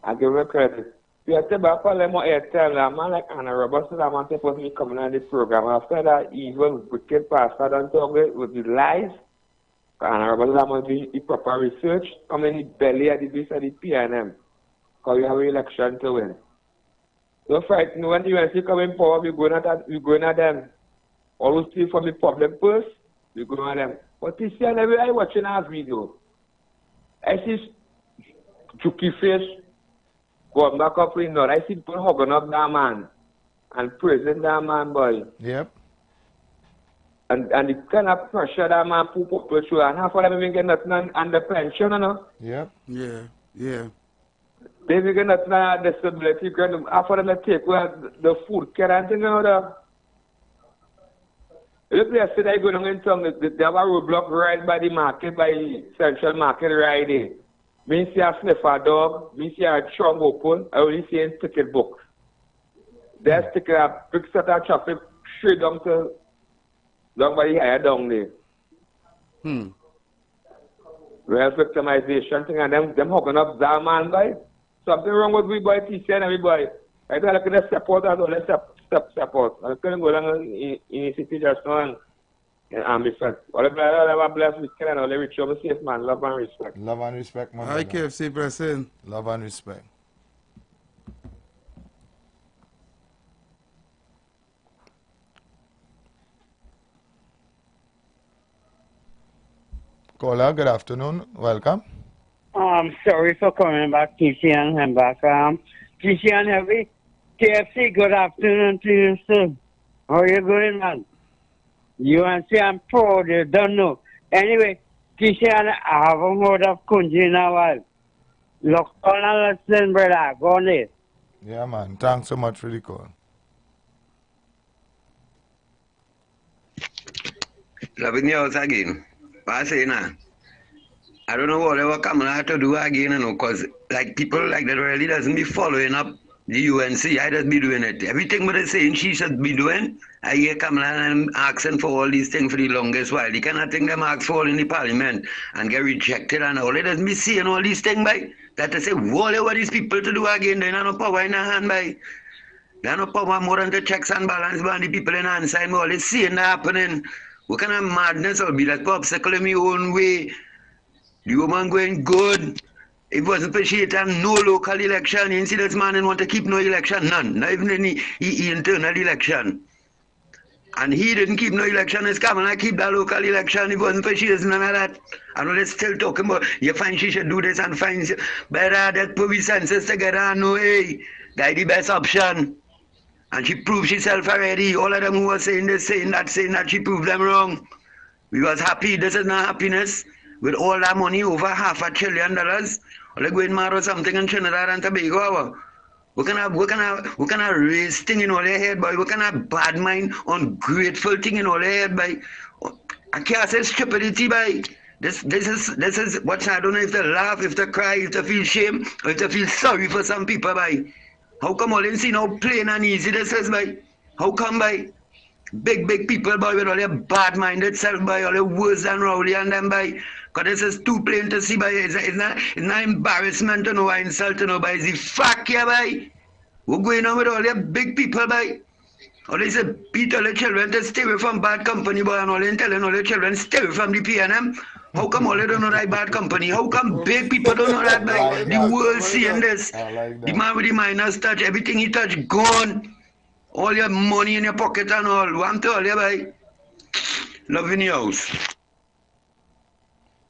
I give you credit. You have to back on them Airtel, a man like Anna Robertson, a man supposed to be coming on this program. After that, even wicked pastor don't talk with the lies. Anna Robertson, a man do the proper research, come in the belly of the beast of the PNM. Because you have an election to win. Don't frighten when the UNC come in power, we're going at them. Always steal from the public purse, we're going at them. But this year, I watching our video. I see Chucky face going back up in North. I see people hugging up that man and praising that man, boy. Yep. And the kind of pressure that man put through, and half of them even get nothing on the pension, you know? Yep. Yeah, yeah. They even get nothing on disability, half of them take the food care and things, you know? Look, yesterday I go down in town, they have a roadblock right by the market, by Central Market right there. Me see a sniffer dog, me see a trunk open, I only see a ticket book. There's ticket a big set of traffic straight down by the higher down there. Well, victimization thing, and them hooking up that man, boy. Something wrong with we boy, TC and everybody. I don't look at the support and all the support. I couldn't go down in the city just now and be friends. All the blessed weekend and all the rich over safe, man. Love and respect. Love and respect, man. Hi, KFC President. Love and respect. Caller, good afternoon. Welcome. Sorry for coming back, TC and back. TC and Heavy. KFC, good afternoon to you, sir. How are you going, man? You and say I'm proud, you don't know. Anyway, Kishan, I haven't heard of Kunji in a while. Look on and listen, brother. Go on there. Yeah, man. Thanks so much for the call. Loving you out again. I say now. I don't know whatever Kamala had to do again, you know, because like people like that really doesn't be following up the UNC. I just be doing it. Everything what they're saying she should be doing. I hear Kamala and asking for all these things for the longest while. You cannot think them ask for all in the parliament and get rejected and all. They doesn't be saying all these things by that they say whatever these people to do again, they have no power in their hand by. They have no power more than the checks and balance by the people in hand side. All they seeing that happening. What kind of madness will be that popsicle in my own way? The woman going good. It wasn't for she had no local election. You see this man didn't want to keep no election, none. Not even any internal election. And he didn't keep no election. It's coming and keep that local election. It wasn't for she is none of that. I know they're still talking about you find she should do this and find better that put we senses together and know hey, that's the best option. And she proved herself already. All of them who were saying this, saying that, she proved them wrong. We was happy. This is not happiness. With all that money, over $500 billion, or they going mad or something in Trinidad and Tobago. What kind of race thing in all their head, boy? What kind of bad mind, ungrateful thing in all their head, boy? I can't say stupidity, boy. This is what I don't know if they laugh, if they cry, if they feel shame, or if they feel sorry for some people, boy. How come all them see how plain and easy this is, boy? How come, boy? Big people, boy, with all their bad-minded self, boy, all the worse than Rowley and them, boy. Because this is too plain to see, boy. It's not embarrassment to know or insult to know, boy. It's the fact here, boy. What's going on with all the big people, boy? All they say, beat all the children to stay away from bad company, boy, and all they telling all the children stay away from the PNM. How come all they don't know that bad company? How come big people don't know that, boy? The world seeing this. The man with the minors touch, everything he touch, gone. All your money in your pocket and all. Want to all you, boy? Love in your house.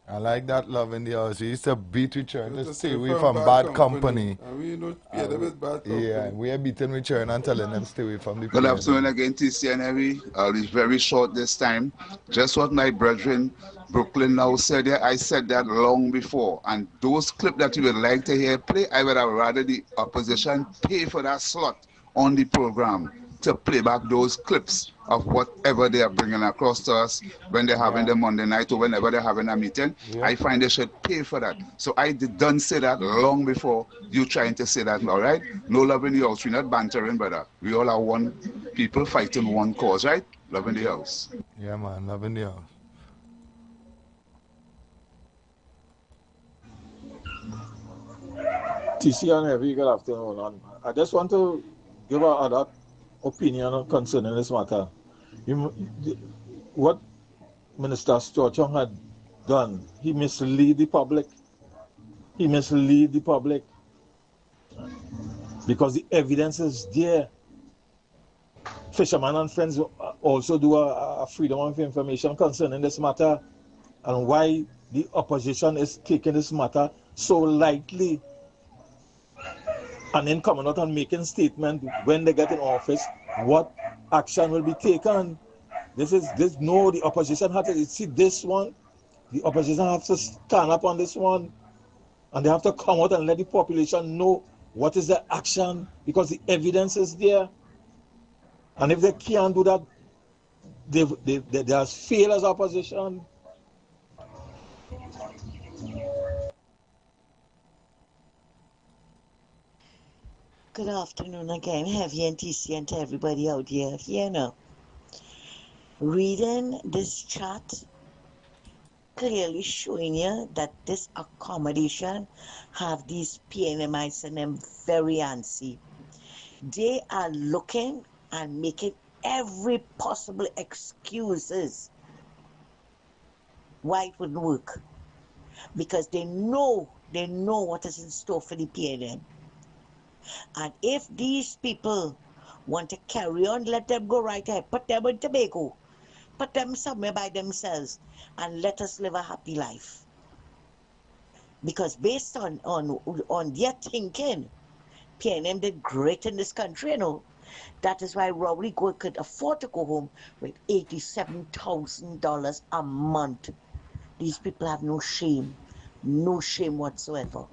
I like that love in the house. We used to beat each other to stay away from bad company. And we know them is bad company. Yeah, we are beating each other and telling them stay away from the Good afternoon again, TC and Heavy. I'll be very short this time. Just what my brethren Brooklyn now said there, I said that long before. And those clips that you would like to hear play, I would have rather the opposition pay for that slot on the program. to play back those clips of whatever they are bringing across to us when they're having the Monday night or whenever they're having a meeting. I find they should pay for that. So I done say that long before you trying to say that, all right? No love in the house. We're not bantering, brother. We all are one people fighting one cause, right? Love in the house. Yeah, man, love in the house. TC and Heavy, good afternoon. I just want to give another opinion concerning this matter. What Minister Sturgeon had done, he misled the public. He misled the public because the evidence is there. Fisherman and Friends also do a freedom of information concerning this matter and why the opposition is taking this matter so lightly and then coming out and making statement when they get in office what action will be taken. The opposition has to see this one. The opposition has to stand up on this one, and they have to come out and let the population know what is the action, because the evidence is there. And if they can't do that, they have failed as opposition. Good afternoon again, Heavy and TC, and to everybody out there. You know, reading this chat clearly showing you that this accommodation have these PNMIs and them very antsy. They are looking and making every possible excuses why it wouldn't work, because they know what is in store for the PNM. And if these people want to carry on, let them go right ahead. Put them in Tobago. Put them somewhere by themselves and let us live a happy life. Because based on their thinking, PNM did great in this country, you know. That is why Rowley could afford to go home with $87,000 a month. These people have no shame whatsoever.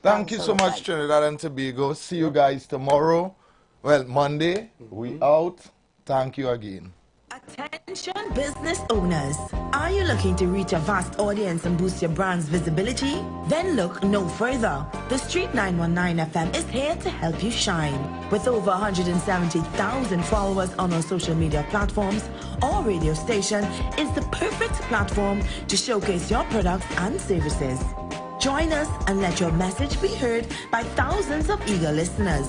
Thank you so much, Trinidad and Tobago. See you guys tomorrow. Well, Monday. We out. Thank you again. Attention business owners. Are you looking to reach a vast audience and boost your brand's visibility? Then look no further. The Street 919 FM is here to help you shine. With over 170,000 followers on our social media platforms, our radio station is the perfect platform to showcase your products and services. Join us and let your message be heard by thousands of eager listeners.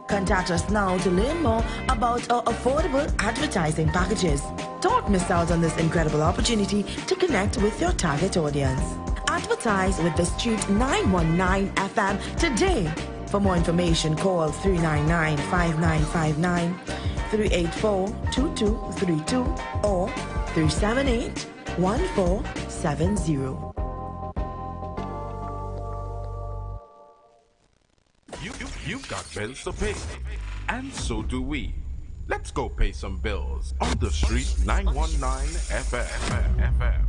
Contact us now to learn more about our affordable advertising packages. Don't miss out on this incredible opportunity to connect with your target audience. Advertise with the Street 919 FM today. For more information, call 399-5959, 384-2232, or 378-1470. You've got bills to pay, and so do we. Let's go pay some bills on the Street 919 FM.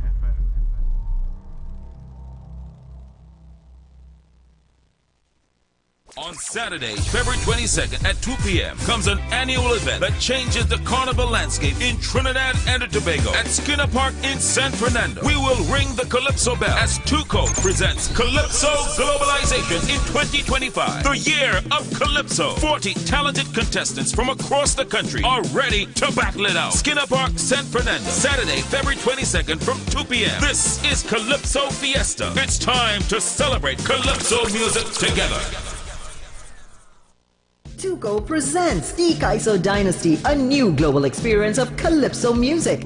On Saturday, February 22nd at 2 p.m. comes an annual event that changes the carnival landscape in Trinidad and Tobago at Skinner Park in San Fernando. We will ring the Calypso bell as Tuco presents Calypso Globalization in 2025, the year of Calypso. 40 talented contestants from across the country are ready to battle it out. Skinner Park, San Fernando, Saturday, February 22nd from 2 p.m. This is Calypso Fiesta. It's time to celebrate Calypso music together. Tuco presents the Kaiso Dynasty, a new global experience of Calypso music.